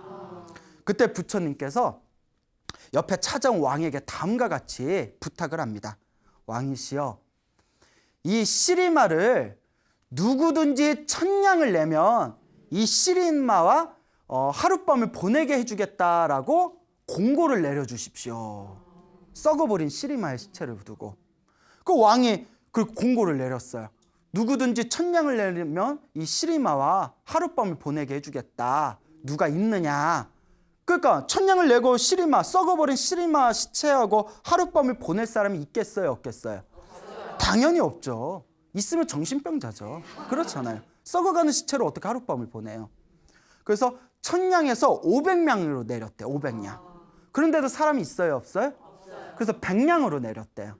그때 부처님께서 옆에 찾아온 왕에게 다음과 같이 부탁을 합니다. 왕이시여, 이 시리마를 누구든지 1000냥을 내면 이 시리마와 하룻밤을 보내게 해주겠다라고 공고를 내려주십시오. 썩어버린 시리마의 시체를 두고. 그 왕이 그 공고를 내렸어요. 누구든지 1000냥을 내면 이 시리마와 하룻밤을 보내게 해주겠다. 누가 있느냐. 그러니까 1000냥을 내고 시리마, 썩어버린 시리마 시체하고 하룻밤을 보낼 사람이 있겠어요, 없겠어요? 당연히 없죠. 있으면 정신병자죠. 그렇잖아요. 썩어가는 시체로 어떻게 하룻밤을 보내요? 그래서 1000냥에서 500냥으로 내렸대요. 500냥. 그런데도 사람이 있어요, 없어요? 그래서 100냥으로 내렸대요.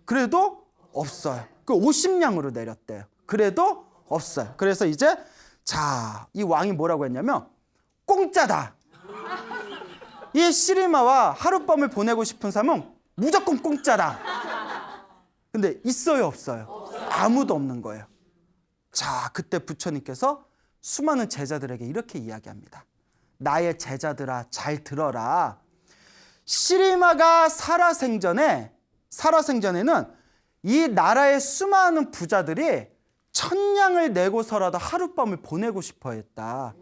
그래도 없어요. 그 50냥으로 내렸대요. 그래도 없어요. 그래서 이제 자, 이 왕이 뭐라고 했냐면 공짜다. 이 시리마와 하룻밤을 보내고 싶은 사람은 무조건 공짜다. 근데 있어요, 없어요? 아무도 없는 거예요. 자, 그때 부처님께서 수많은 제자들에게 이렇게 이야기합니다. 나의 제자들아, 잘 들어라. 시리마가 살아생전에는 이 나라의 수많은 부자들이 1000냥을 내고서라도 하룻밤을 보내고 싶어 했다.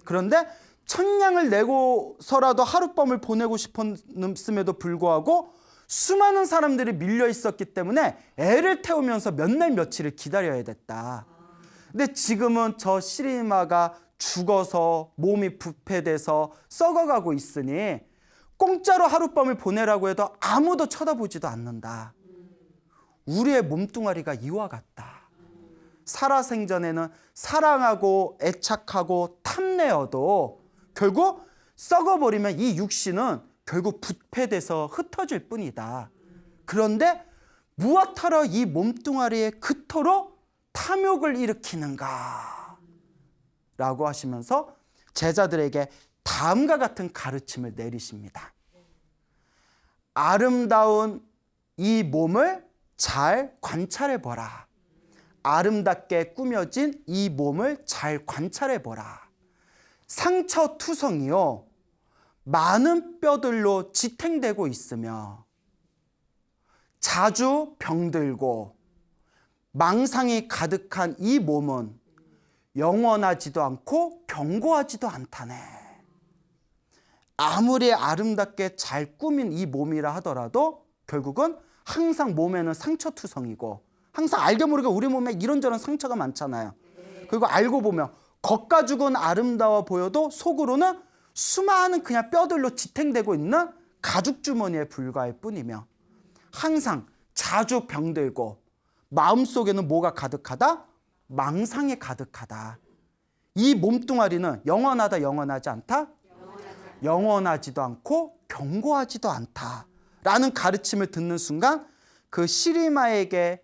그런데 1000냥을 내고서라도 하룻밤을 보내고 싶었음에도 불구하고 수많은 사람들이 밀려 있었기 때문에 애를 태우면서 몇 날 며칠을 기다려야 됐다. 근데 지금은 저 시리마가 죽어서 몸이 부패돼서 썩어가고 있으니 공짜로 하룻밤을 보내라고 해도 아무도 쳐다보지도 않는다. 우리의 몸뚱아리가 이와 같다. 살아생전에는 사랑하고 애착하고 탐내어도 결국 썩어버리면 이 육신은 결국 부패돼서 흩어질 뿐이다. 그런데 무엇하러 이 몸뚱아리에 그토록 탐욕을 일으키는가? 라고 하시면서 제자들에게 다음과 같은 가르침을 내리십니다. 아름다운 이 몸을 잘 관찰해 보라. 아름답게 꾸며진 이 몸을 잘 관찰해 보라. 상처투성이요, 많은 뼈들로 지탱되고 있으며 자주 병들고 망상이 가득한 이 몸은 영원하지도 않고 견고하지도 않다네. 아무리 아름답게 잘 꾸민 이 몸이라 하더라도 결국은 항상 몸에는 상처투성이고, 항상 알게 모르게 우리 몸에 이런저런 상처가 많잖아요. 그리고 알고 보면 겉가죽은 아름다워 보여도 속으로는 수많은 그냥 뼈들로 지탱되고 있는 가죽 주머니에 불과할 뿐이며 항상 자주 병들고 마음속에는 뭐가 가득하다? 망상이 가득하다. 이 몸뚱아리는 영원하다, 영원하지 않다? 영원하지도 않고 견고하지도 않다라는 가르침을 듣는 순간 그 시리마에게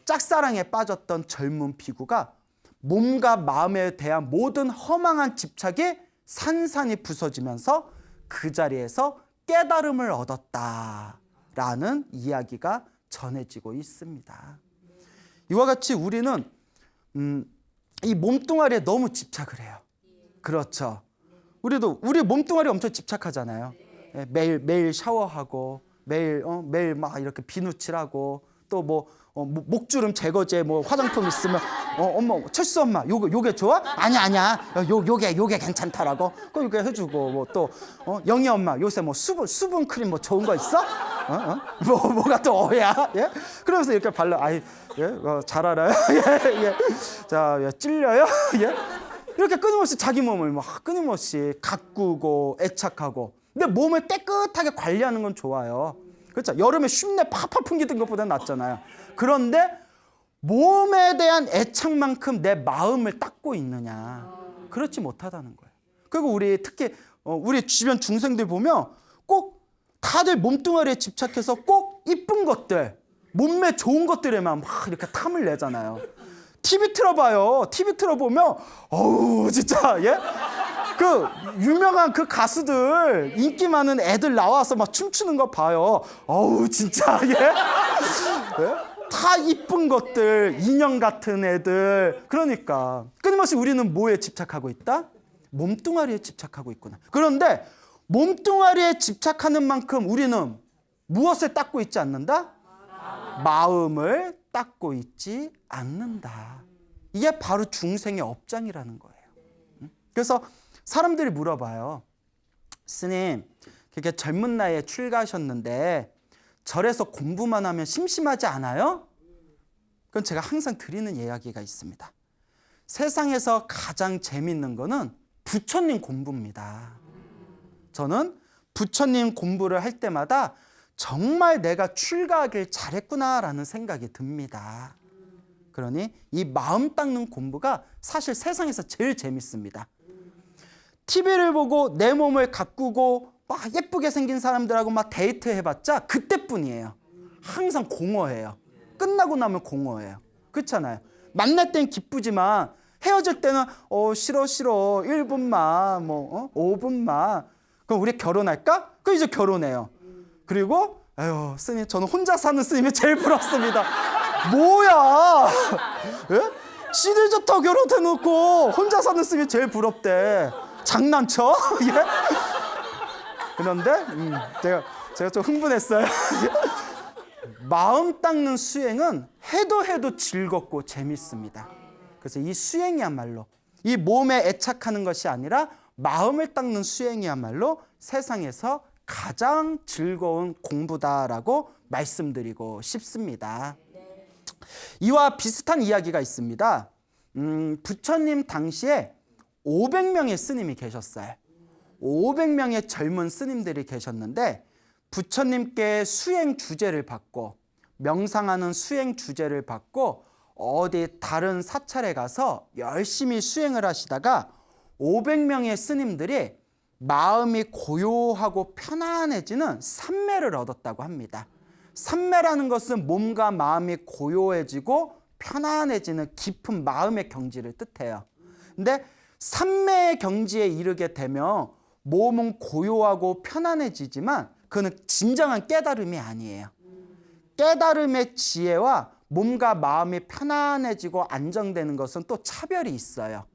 짝사랑에 빠졌던 젊은 비구가 몸과 마음에 대한 모든 허망한 집착이 산산이 부서지면서 그 자리에서 깨달음을 얻었다라는 이야기가 전해지고 있습니다. 이와 같이 우리는 이 몸뚱아리에 너무 집착을 해요. 그렇죠. 우리 몸뚱아리 엄청 집착하잖아요. 매일 샤워하고 매일 막 이렇게 비누칠하고 또 뭐 목주름 제거제 뭐 화장품 있으면 엄마 철수 엄마 요게 좋아? 아니야 요게 괜찮다라고 꼭 요게 해주고 뭐 또 영희 엄마 요새 뭐 수분 크림 뭐 좋은 거 있어? 뭐가 또 예? 그러면서 이렇게 발라 잘 알아요. 예. 자 찔려요. 예. 이렇게 끊임없이 자기 몸을 막 끊임없이 가꾸고 애착하고. 근데 몸을 깨끗하게 관리하는 건 좋아요. 그렇죠. 여름에 쉰내 팍팍 풍기던 것보다 낫잖아요. 그런데 몸에 대한 애착만큼 내 마음을 닦고 있느냐? 그렇지 못하다는 거예요. 그리고 특히 우리 주변 중생들 보면 꼭 다들 몸뚱아리에 집착해서 꼭 이쁜 것들, 몸매 좋은 것들에만 막 이렇게 탐을 내잖아요. TV 틀어봐요. TV 틀어보면 어우 진짜 예? 그 유명한 그 가수들 인기 많은 애들 나와서 막 춤추는 거 봐요. 어우 진짜 예? 다 이쁜 것들, 인형 같은 애들. 그러니까 끊임없이 우리는 뭐에 집착하고 있다? 몸뚱아리에 집착하고 있구나. 그런데 몸뚱아리에 집착하는 만큼 우리는 무엇에 닦고 있지 않는다? 마음을 닦고 있지 않는다. 이게 바로 중생의 업장이라는 거예요. 그래서 사람들이 물어봐요. 스님, 그렇게 젊은 나이에 출가하셨는데 절에서 공부만 하면 심심하지 않아요? 그건 제가 항상 드리는 이야기가 있습니다. 세상에서 가장 재밌는 거는 부처님 공부입니다. 저는 부처님 공부를 할 때마다 정말 내가 출가하길 잘했구나라는 생각이 듭니다. 그러니 이 마음 닦는 공부가 사실 세상에서 제일 재밌습니다. TV를 보고 내 몸을 가꾸고 막 예쁘게 생긴 사람들하고 막 데이트 해봤자 그때뿐이에요. 항상 공허해요. 끝나고 나면 공허해요. 그렇잖아요. 만날 땐 기쁘지만 헤어질 때는 싫어 1분만 5분만 그럼 우리 결혼할까? 그럼 이제 결혼해요. 그리고 아유 스님 저는 혼자 사는 스님이 제일 부럽습니다. 뭐야? 예? 지들 좋다고 결혼해놓고 혼자 사는 스님이 제일 부럽대. 장난쳐? 예? 그런데 제가 좀 흥분했어요. 마음 닦는 수행은 해도 즐겁고 재밌습니다. 그래서 이 수행이야말로 이 몸에 애착하는 것이 아니라 마음을 닦는 수행이야말로 세상에서 가장 즐거운 공부다라고 말씀드리고 싶습니다. 이와 비슷한 이야기가 있습니다. 부처님 당시에 500명의 스님이 계셨어요. 500명의 젊은 스님들이 계셨는데 부처님께 수행 주제를 받고 명상하는 수행 주제를 받고 어디 다른 사찰에 가서 열심히 수행을 하시다가 500명의 스님들이 마음이 고요하고 편안해지는 삼매를 얻었다고 합니다. 삼매라는 것은 몸과 마음이 고요해지고 편안해지는 깊은 마음의 경지를 뜻해요. 근데 삼매의 경지에 이르게 되면 몸은 고요하고 편안해지지만 그는 진정한 깨달음이 아니에요. 깨달음의 지혜와 몸과 마음이 편안해지고 안정되는 것은 또 차별이 있어요.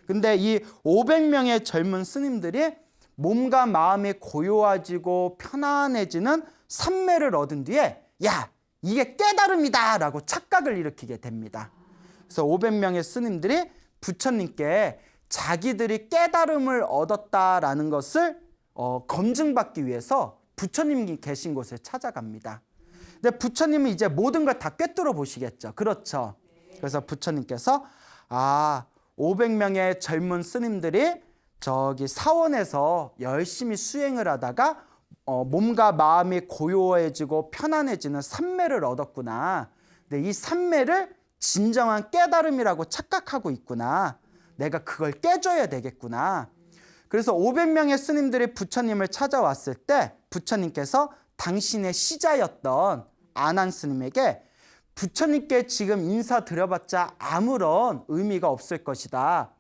근데 이 500명의 젊은 스님들이 몸과 마음이 고요해지고 편안해지는 삼매를 얻은 뒤에 야 이게 깨달음이다 라고 착각을 일으키게 됩니다. 그래서 500명의 스님들이 부처님께 자기들이 깨달음을 얻었다라는 것을 검증받기 위해서 부처님이 계신 곳에 찾아갑니다. 근데 부처님은 이제 모든 걸 다 꿰뚫어 보시겠죠. 그렇죠. 그래서 부처님께서 500명의 젊은 스님들이 저기 사원에서 열심히 수행을 하다가 몸과 마음이 고요해지고 편안해지는 삼매를 얻었구나. 근데 이 삼매를 진정한 깨달음이라고 착각하고 있구나. 내가 그걸 깨줘야 되겠구나. 그래서 500명의 스님들이 부처님을 찾아왔을 때 부처님께서 당신의 시자였던 아난 스님에게 부처님께 지금 인사드려봤자 아무런 의미가 없을 것이다.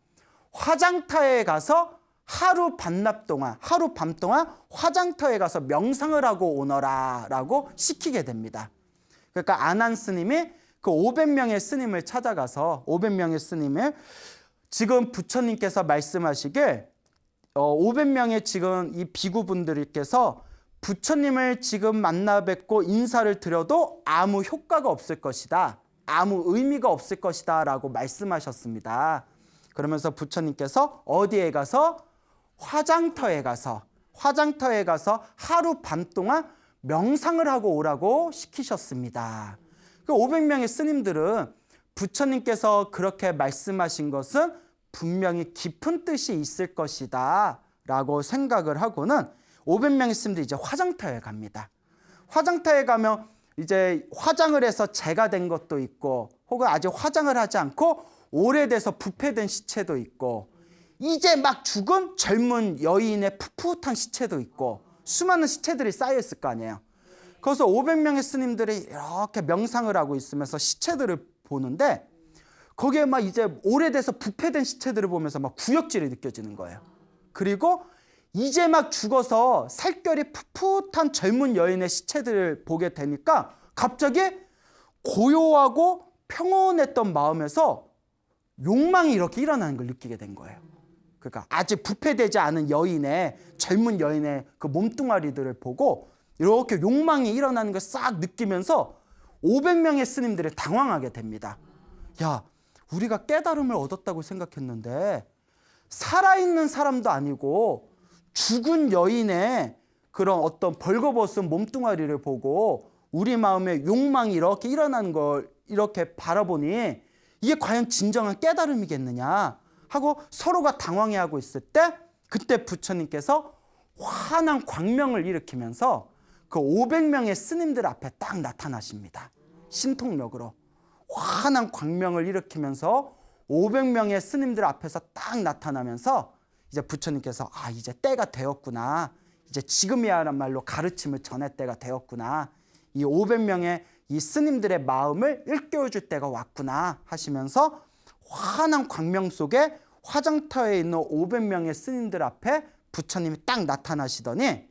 화장터에 가서 하루 밤 동안 화장터에 가서 명상을 하고 오너라 라고 시키게 됩니다. 그러니까 아난 스님이 그 500명의 스님을 찾아가서 500명의 스님을 지금 부처님께서 말씀하시길 500명의 지금 이 비구분들께서 부처님을 지금 만나 뵙고 인사를 드려도 아무 효과가 없을 것이다. 아무 의미가 없을 것이다 라고 말씀하셨습니다. 그러면서 부처님께서 어디에 가서? 화장터에 가서 하루 밤 동안 명상을 하고 오라고 시키셨습니다. 그 500명의 스님들은 부처님께서 그렇게 말씀하신 것은 분명히 깊은 뜻이 있을 것이다 라고 생각을 하고는 500명의 스님들이 이제 화장터에 갑니다. 화장터에 가면 이제 화장을 해서 재가 된 것도 있고 혹은 아직 화장을 하지 않고 오래돼서 부패된 시체도 있고 이제 막 죽은 젊은 여인의 풋풋한 시체도 있고 수많은 시체들이 쌓여있을 거 아니에요. 그래서 500명의 스님들이 이렇게 명상을 하고 있으면서 시체들을 보는데 거기에 막 이제 오래돼서 부패된 시체들을 보면서 막 구역질이 느껴지는 거예요. 그리고 이제 막 죽어서 살결이 풋풋한 젊은 여인의 시체들을 보게 되니까 갑자기 고요하고 평온했던 마음에서 욕망이 이렇게 일어나는 걸 느끼게 된 거예요. 그러니까 아직 부패되지 않은 젊은 여인의 그 몸뚱아리들을 보고 이렇게 욕망이 일어나는 걸 싹 느끼면서 500명의 스님들이 당황하게 됩니다. 야, 우리가 깨달음을 얻었다고 생각했는데 살아있는 사람도 아니고 죽은 여인의 그런 어떤 벌거벗은 몸뚱아리를 보고 우리 마음에 욕망이 이렇게 일어나는 걸 이렇게 바라보니 이게 과연 진정한 깨달음이겠느냐 하고 서로가 당황해하고 있을 때 그때 부처님께서 환한 광명을 일으키면서 그 500명의 스님들 앞에 딱 나타나십니다. 신통력으로 환한 광명을 일으키면서 500명의 스님들 앞에서 딱 나타나면서 이제 부처님께서 이제 때가 되었구나. 이제 지금이야말로 가르침을 전할 때가 되었구나. 이 500명의 이 스님들의 마음을 일깨워 줄 때가 왔구나 하시면서 환한 광명 속에 화장터에 있는 500명의 스님들 앞에 부처님이 딱 나타나시더니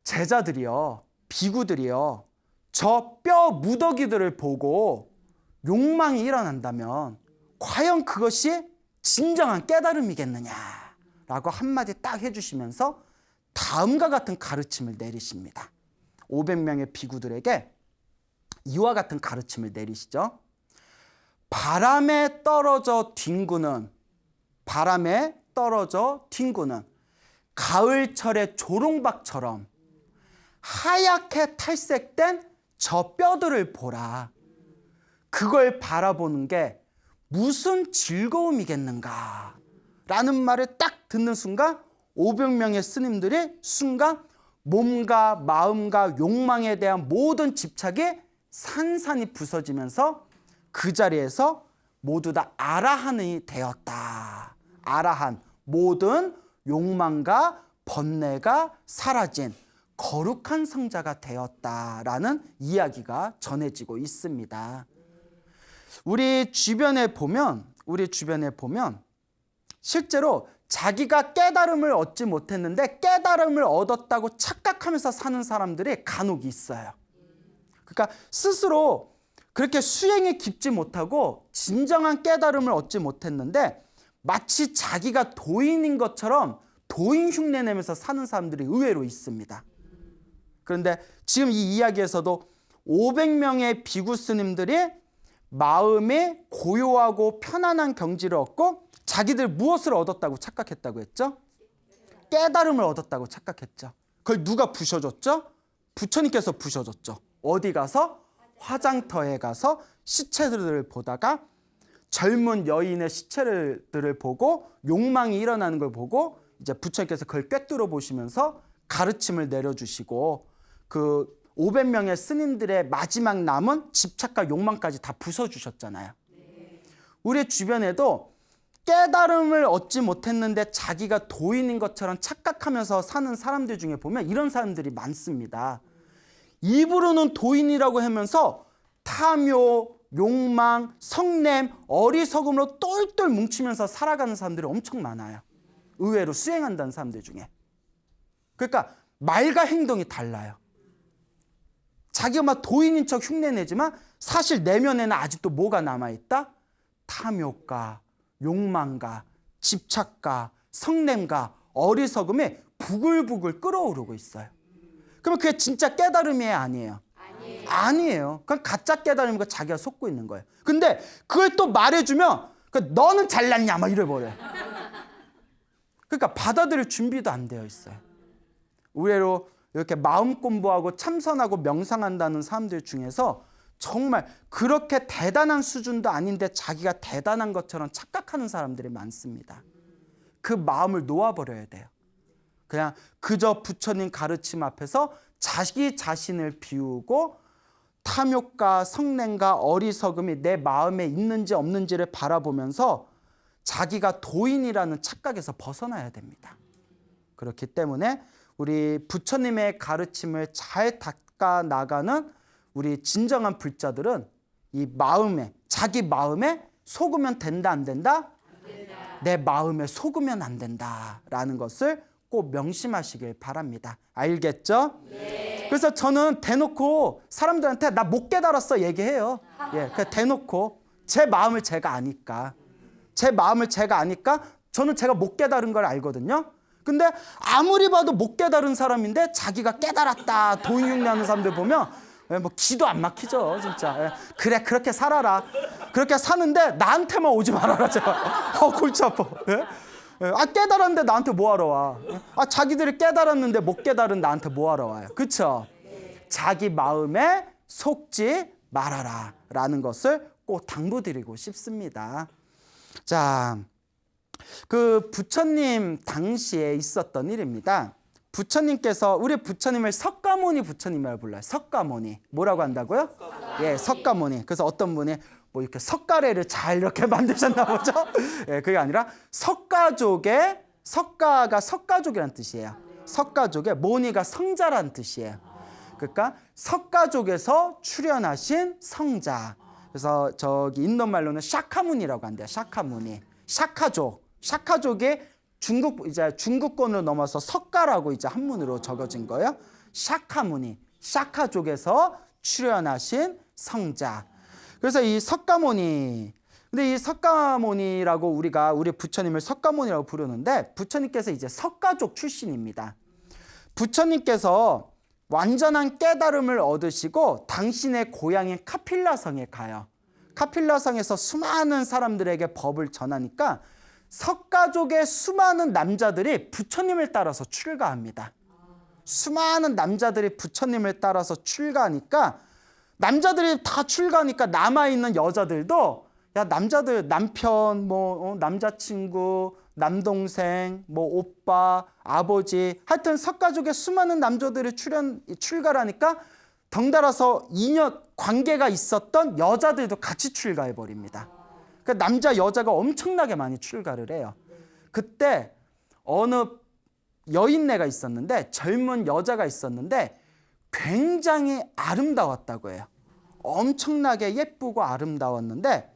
제자들이요, 비구들이요, 저 뼈 무더기들을 보고 욕망이 일어난다면 과연 그것이 진정한 깨달음이겠느냐라고 한마디 딱 해주시면서 다음과 같은 가르침을 내리십니다. 500명의 비구들에게 이와 같은 가르침을 내리시죠. 바람에 떨어져 뒹구는 가을철의 조롱박처럼 하얗게 탈색된 저 뼈들을 보라. 그걸 바라보는 게 무슨 즐거움이겠는가 라는 말을 딱 듣는 순간 500명의 스님들이 순간 몸과 마음과 욕망에 대한 모든 집착이 산산이 부서지면서 그 자리에서 모두 다 아라한이 되었다. 아라한, 모든 욕망과 번뇌가 사라진 거룩한 성자가 되었다라는 이야기가 전해지고 있습니다. 우리 주변에 보면 실제로 자기가 깨달음을 얻지 못했는데 깨달음을 얻었다고 착각하면서 사는 사람들이 간혹 있어요. 그러니까 스스로 그렇게 수행이 깊지 못하고 진정한 깨달음을 얻지 못했는데 마치 자기가 도인인 것처럼 도인 흉내 내면서 사는 사람들이 의외로 있습니다. 그런데 지금 이 이야기에서도 500명의 비구 스님들이 마음에 고요하고 편안한 경지를 얻고 자기들 무엇을 얻었다고 착각했다고 했죠? 깨달음을 얻었다고 착각했죠. 그걸 누가 부셔줬죠? 부처님께서 부셔줬죠. 어디 가서? 화장터에 가서 시체들을 보다가 젊은 여인의 시체들을 보고 욕망이 일어나는 걸 보고 이제 부처님께서 그걸 꿰뚫어 보시면서 가르침을 내려주시고 그 500명의 스님들의 마지막 남은 집착과 욕망까지 다 부숴주셨잖아요. 우리 주변에도 깨달음을 얻지 못했는데 자기가 도인인 것처럼 착각하면서 사는 사람들 중에 보면 이런 사람들이 많습니다. 입으로는 도인이라고 하면서 탐욕, 욕망, 성냄, 어리석음으로 똘똘 뭉치면서 살아가는 사람들이 엄청 많아요. 의외로 수행한다는 사람들 중에. 그러니까 말과 행동이 달라요. 자기가 막 도인인 척 흉내내지만 사실 내면에는 아직도 뭐가 남아있다? 탐욕과 욕망과 집착과 성냄과 어리석음이 부글부글 끓어오르고 있어요. 그러면 그게 진짜 깨달음이에요, 아니에요? 아니에요. 그건 가짜 깨달음인 거 자기가 속고 있는 거예요. 근데 그걸 또 말해주면 너는 잘났냐 막 이래버려요. 그러니까 받아들일 준비도 안 되어 있어요. 의외로 이렇게 마음 공부하고 참선하고 명상한다는 사람들 중에서 정말 그렇게 대단한 수준도 아닌데 자기가 대단한 것처럼 착각하는 사람들이 많습니다. 그 마음을 놓아버려야 돼요. 그냥 그저 부처님 가르침 앞에서 자기 자신을 비우고 탐욕과 성냄과 어리석음이 내 마음에 있는지 없는지를 바라보면서 자기가 도인이라는 착각에서 벗어나야 됩니다. 그렇기 때문에 우리 부처님의 가르침을 잘 닦아 나가는 우리 진정한 불자들은 이 마음에, 자기 마음에 속으면 된다 안 된다? 내 마음에 속으면 안 된다라는 것을 꼭 명심하시길 바랍니다. 알겠죠? 네. 그래서 저는 대놓고 사람들한테 나 못 깨달았어 얘기해요. 예, 그냥 대놓고 제 마음을 제가 아니까. 제 마음을 제가 아니까 저는 제가 못 깨달은 걸 알거든요. 근데 아무리 봐도 못 깨달은 사람인데 자기가 깨달았다 도인흉내하는 사람들 보면 뭐 기도 안 막히죠, 진짜. 그래 그렇게 살아라. 그렇게 사는데 나한테만 오지 말아라 제발. 골치 아파. 깨달았는데 나한테 뭐하러 와. 자기들이 깨달았는데 못 깨달은 나한테 뭐하러 와요. 그렇죠? 자기 마음에 속지 말아라 라는 것을 꼭 당부드리고 싶습니다. 자, 그 부처님 당시에 있었던 일입니다. 부처님께서 우리 부처님을 석가모니 부처님이라고 불러요. 석가모니. 뭐라고 한다고요? 예, 석가모니. 그래서 어떤 분이 뭐 이렇게 석가래를 잘 이렇게 만드셨나 보죠? 예, 그게 아니라 석가족의, 석가가 석가족이란 뜻이에요. 석가족의, 모니가 성자란 뜻이에요. 그러니까 석가족에서 출현하신 성자. 그래서 저기 인도 말로는 샤카문이라고 한대요. 샤카문이. 샤카족. 샤카족이 중국권으로 넘어서 석가라고 이제 한문으로 적어진 거예요. 샤카무니, 샤카족에서 출현하신 성자. 그래서 이 석가모니, 근데 이 석가모니라고 우리 부처님을 석가모니라고 부르는데 부처님께서 이제 석가족 출신입니다. 부처님께서 완전한 깨달음을 얻으시고 당신의 고향인 카필라성에 가요. 카필라성에서 수많은 사람들에게 법을 전하니까 석가족의 수많은 남자들이 부처님을 따라서 출가합니다. 수많은 남자들이 부처님을 따라서 출가하니까 남자들이 다 출가하니까 남아있는 여자들도 야 남자들 남편 남자친구 남동생 오빠 아버지 하여튼 석가족의 수많은 남자들이 출가를 하니까 덩달아서 인연 관계가 있었던 여자들도 같이 출가해버립니다. 그러니까 남자 여자가 엄청나게 많이 출가를 해요. 그때 어느 여인네가 있었는데 젊은 여자가 있었는데 굉장히 아름다웠다고 해요. 엄청나게 예쁘고 아름다웠는데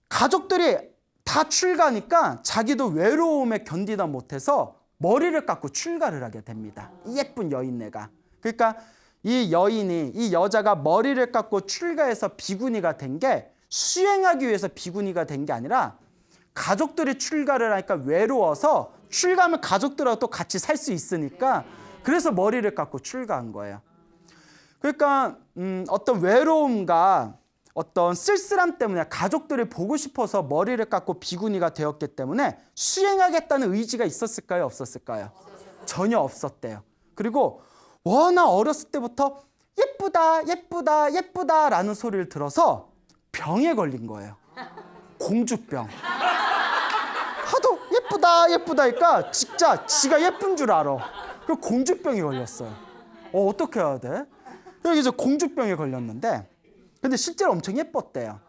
가족들이 다 출가하니까 자기도 외로움에 견디다 못해서 머리를 깎고 출가를 하게 됩니다. 이 예쁜 여인네가. 그러니까 이 여자가 머리를 깎고 출가해서 비구니가 된 게 수행하기 위해서 비구니가 된 게 아니라 가족들이 출가를 하니까 외로워서 출가하면 가족들하고 또 같이 살 수 있으니까 그래서 머리를 깎고 출가한 거예요. 그러니까 어떤 외로움과 어떤 쓸쓸함 때문에 가족들을 보고 싶어서 머리를 깎고 비구니가 되었기 때문에 수행하겠다는 의지가 있었을까요? 없었을까요? 전혀 없었대요. 그리고 워낙 어렸을 때부터 예쁘다 예쁘다 예쁘다라는 소리를 들어서 병에 걸린 거예요. 공주병. 하도 예쁘다 예쁘다 하니까 진짜 지가 예쁜 줄 알아. 그 공주병이 걸렸어요. 어떻게 해야 돼? 여기 이제 공주병에 걸렸는데 근데 실제로 엄청 예뻤대요.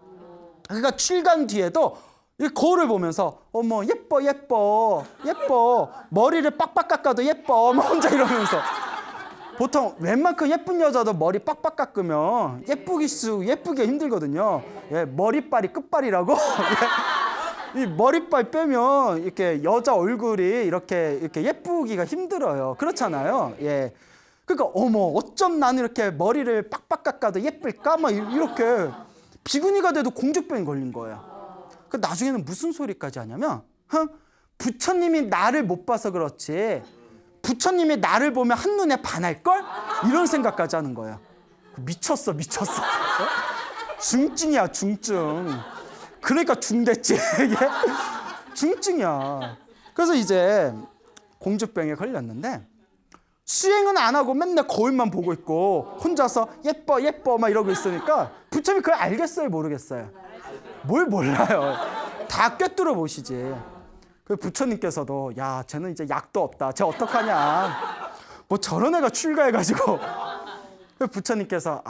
그러니까 출간 뒤에도 이 거울을 보면서 어머 예뻐 예뻐 예뻐 머리를 빡빡 깎아도 예뻐 뭐 혼자 이러면서 보통 웬만큼 예쁜 여자도 머리 빡빡 깎으면 예쁘기가 힘들거든요. 예, 머리빨이 끝발이라고. 이 머리빨 빼면 이렇게 여자 얼굴이 이렇게 예쁘기가 힘들어요. 그렇잖아요. 예. 그러니까 어머 어쩜 나는 이렇게 머리를 빡빡 깎아도 예쁠까? 막 이렇게 비구니가 돼도 공주병이 걸린 거예요. 그 나중에는 무슨 소리까지 하냐면 부처님이 나를 못 봐서 그렇지 부처님이 나를 보면 한눈에 반할걸? 이런 생각까지 하는 거예요. 미쳤어. 중증이야 중증. 그러니까 중됐지. 중증이야. 그래서 이제 공주병에 걸렸는데 수행은 안 하고 맨날 거울만 보고 있고 혼자서 예뻐 막 이러고 있으니까 부처님이 그걸 알겠어요 모르겠어요? 뭘 몰라요. 다 꿰뚫어 보시지. 그 부처님께서도 야 쟤는 이제 약도 없다. 쟤 어떡하냐. 뭐 저런 애가 출가해가지고 그 부처님께서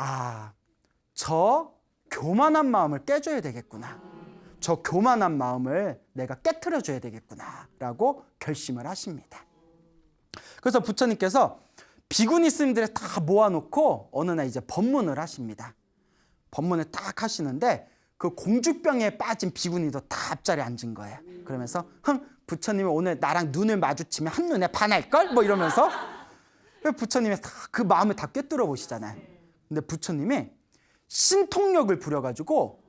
저 교만한 마음을 깨줘야 되겠구나. 저 교만한 마음을 내가 깨트려줘야 되겠구나 라고 결심을 하십니다. 그래서 부처님께서 비구니 스님들을 다 모아놓고 어느 날 이제 법문을 하십니다. 법문을 딱 하시는데 그 공주병에 빠진 비구니도 다 앞자리에 앉은 거예요. 그러면서 부처님이 오늘 나랑 눈을 마주치면 한눈에 반할걸? 뭐 이러면서 부처님이 그 마음을 다 꿰뚫어 보시잖아요. 근데 부처님이 신통력을 부려가지고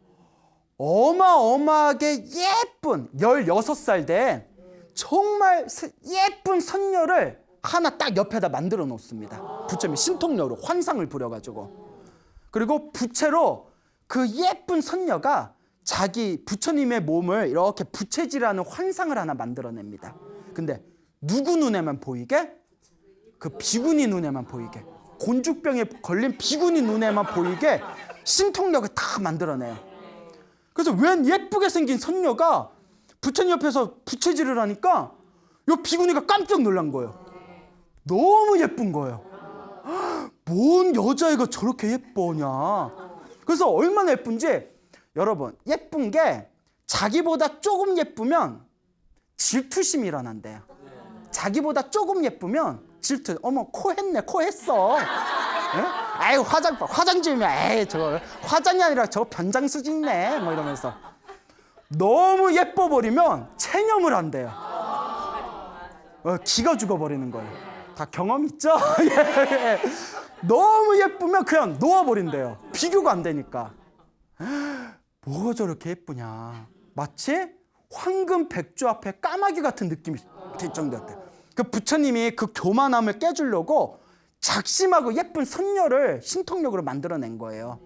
어마어마하게 예쁜 16살 된 정말 예쁜 선녀를 하나 딱 옆에다 만들어 놓습니다. 부처님이 신통력으로 환상을 부려가지고. 그리고 부채로 그 예쁜 선녀가 자기 부처님의 몸을 이렇게 부채질하는 환상을 하나 만들어냅니다. 근데 누구 눈에만 보이게? 그 비구니 눈에만 보이게. 곤죽병에 걸린 비구니 눈에만 보이게 신통력을 다 만들어내요. 그래서 웬 예쁘게 생긴 선녀가 부처님 옆에서 부채질을 하니까 이 비구니가 깜짝 놀란 거예요. 너무 예쁜 거예요. 뭔 여자애가 저렇게 예쁘냐. 그래서 얼마나 예쁜지 여러분 예쁜 게 자기보다 조금 예쁘면 질투심이 일어난대요. 자기보다 조금 예쁘면 질투. 어머 코 했네 코 했어. 에이 화장 지으면 에이 저거 화장이 아니라 저거 변장 수준이네 뭐 이러면서 너무 예뻐 버리면 체념을 한대요. 기가 죽어버리는 거예요. 다 경험 있죠? 너무 예쁘면 그냥 놓아버린대요. 비교가 안 되니까. 뭐가 저렇게 예쁘냐. 마치 황금 백조 앞에 까마귀 같은 느낌이 들 정도였대요. 그 부처님이 그 교만함을 깨주려고 작심하고 예쁜 선녀를 신통력으로 만들어낸 거예요.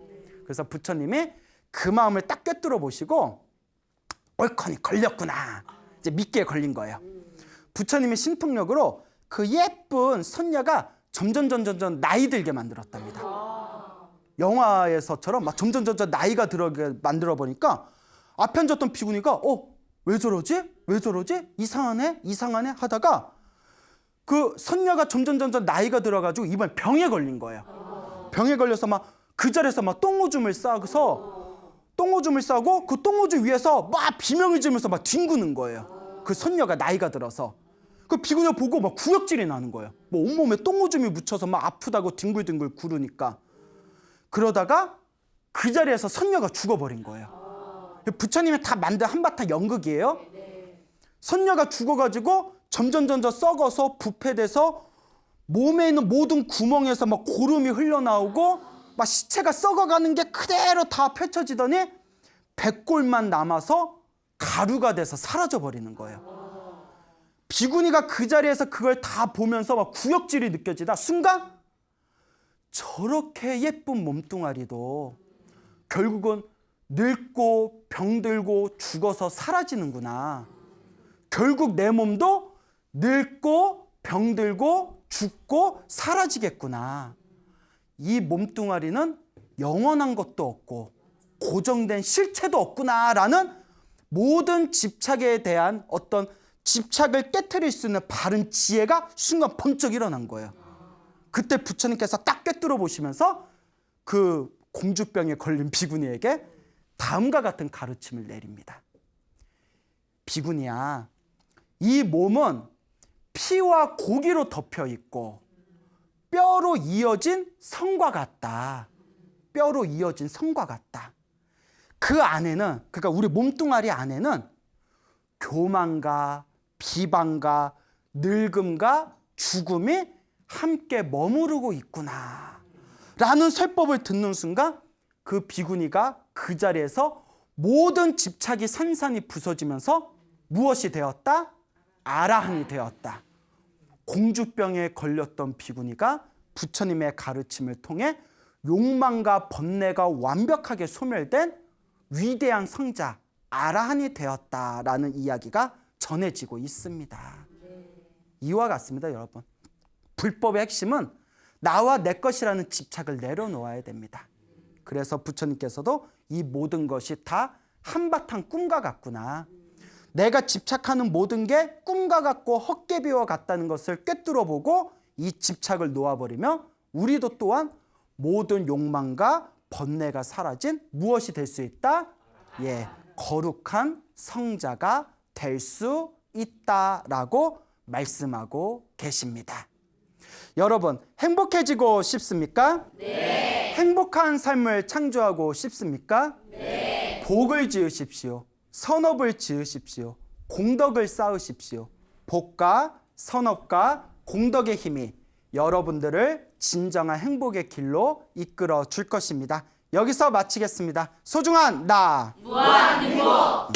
그래서 부처님이 그 마음을 딱 꿰뚫어 보시고 옳거니 걸렸구나. 이제 믿기에 걸린 거예요. 부처님의 신통력으로 그 예쁜 선녀가 점점 나이 들게 만들었답니다. 영화에서처럼 막 점점 나이가 들게 만들어 보니까 앞에 앉았던 비구니가 왜 저러지? 이상하네 하다가 그 선녀가 점점 나이가 들어가지고 이번에 병에 걸린 거예요. 병에 걸려서 막 그 자리에서 막 똥오줌을 싸고 그 똥오줌 위에서 막 비명을 지르면서 막 뒹구는 거예요. 그 선녀가 나이가 들어서. 그 비구니가 보고 막 구역질이 나는 거예요. 뭐 온몸에 똥오줌이 묻혀서 막 아프다고 뒹굴뒹굴 구르니까. 그러다가 그 자리에서 선녀가 죽어버린 거예요. 부처님이 다 만든 한바탕 연극이에요. 선녀가 죽어가지고 점점 썩어서 부패돼서 몸에 있는 모든 구멍에서 막 고름이 흘러나오고 막 시체가 썩어가는 게 그대로 다 펼쳐지더니 백골만 남아서 가루가 돼서 사라져버리는 거예요. 비구니가 그 자리에서 그걸 다 보면서 막 구역질이 느껴지다 순간 저렇게 예쁜 몸뚱아리도 결국은 늙고 병들고 죽어서 사라지는구나. 결국 내 몸도 늙고 병들고 죽고 사라지겠구나. 이 몸뚱아리는 영원한 것도 없고 고정된 실체도 없구나라는 모든 집착에 대한 어떤 집착을 깨트릴 수 있는 바른 지혜가 순간 번쩍 일어난 거예요. 그때 부처님께서 딱 꿰뚫어 보시면서 그 공주병에 걸린 비구니에게 다음과 같은 가르침을 내립니다. 비구니야. 이 몸은 피와 고기로 덮여 있고 뼈로 이어진 성과 같다. 뼈로 이어진 성과 같다. 그 안에는, 그러니까 우리 몸뚱아리 안에는 교만과 비방과 늙음과 죽음이 함께 머무르고 있구나 라는 설법을 듣는 순간 그 비구니가 그 자리에서 모든 집착이 산산이 부서지면서 무엇이 되었다? 아라한이 되었다. 공주병에 걸렸던 비구니가 부처님의 가르침을 통해 욕망과 번뇌가 완벽하게 소멸된 위대한 성자 아라한이 되었다라는 이야기가 전해지고 있습니다. 이와 같습니다, 여러분. 불법의 핵심은 나와 내 것이라는 집착을 내려놓아야 됩니다. 그래서 부처님께서도 이 모든 것이 다 한바탕 꿈과 같구나. 내가 집착하는 모든 게 꿈과 같고 헛개비와 같다는 것을 꿰뚫어보고 이 집착을 놓아버리면 우리도 또한 모든 욕망과 번뇌가 사라진 무엇이 될 수 있다? 예, 거룩한 성자가 될 수 있다라고 말씀하고 계십니다. 여러분, 행복해지고 싶습니까? 네. 행복한 삶을 창조하고 싶습니까? 네. 복을 지으십시오. 선업을 지으십시오. 공덕을 쌓으십시오. 복과 선업과 공덕의 힘이 여러분들을 진정한 행복의 길로 이끌어 줄 것입니다. 여기서 마치겠습니다. 소중한 나 무한 행복.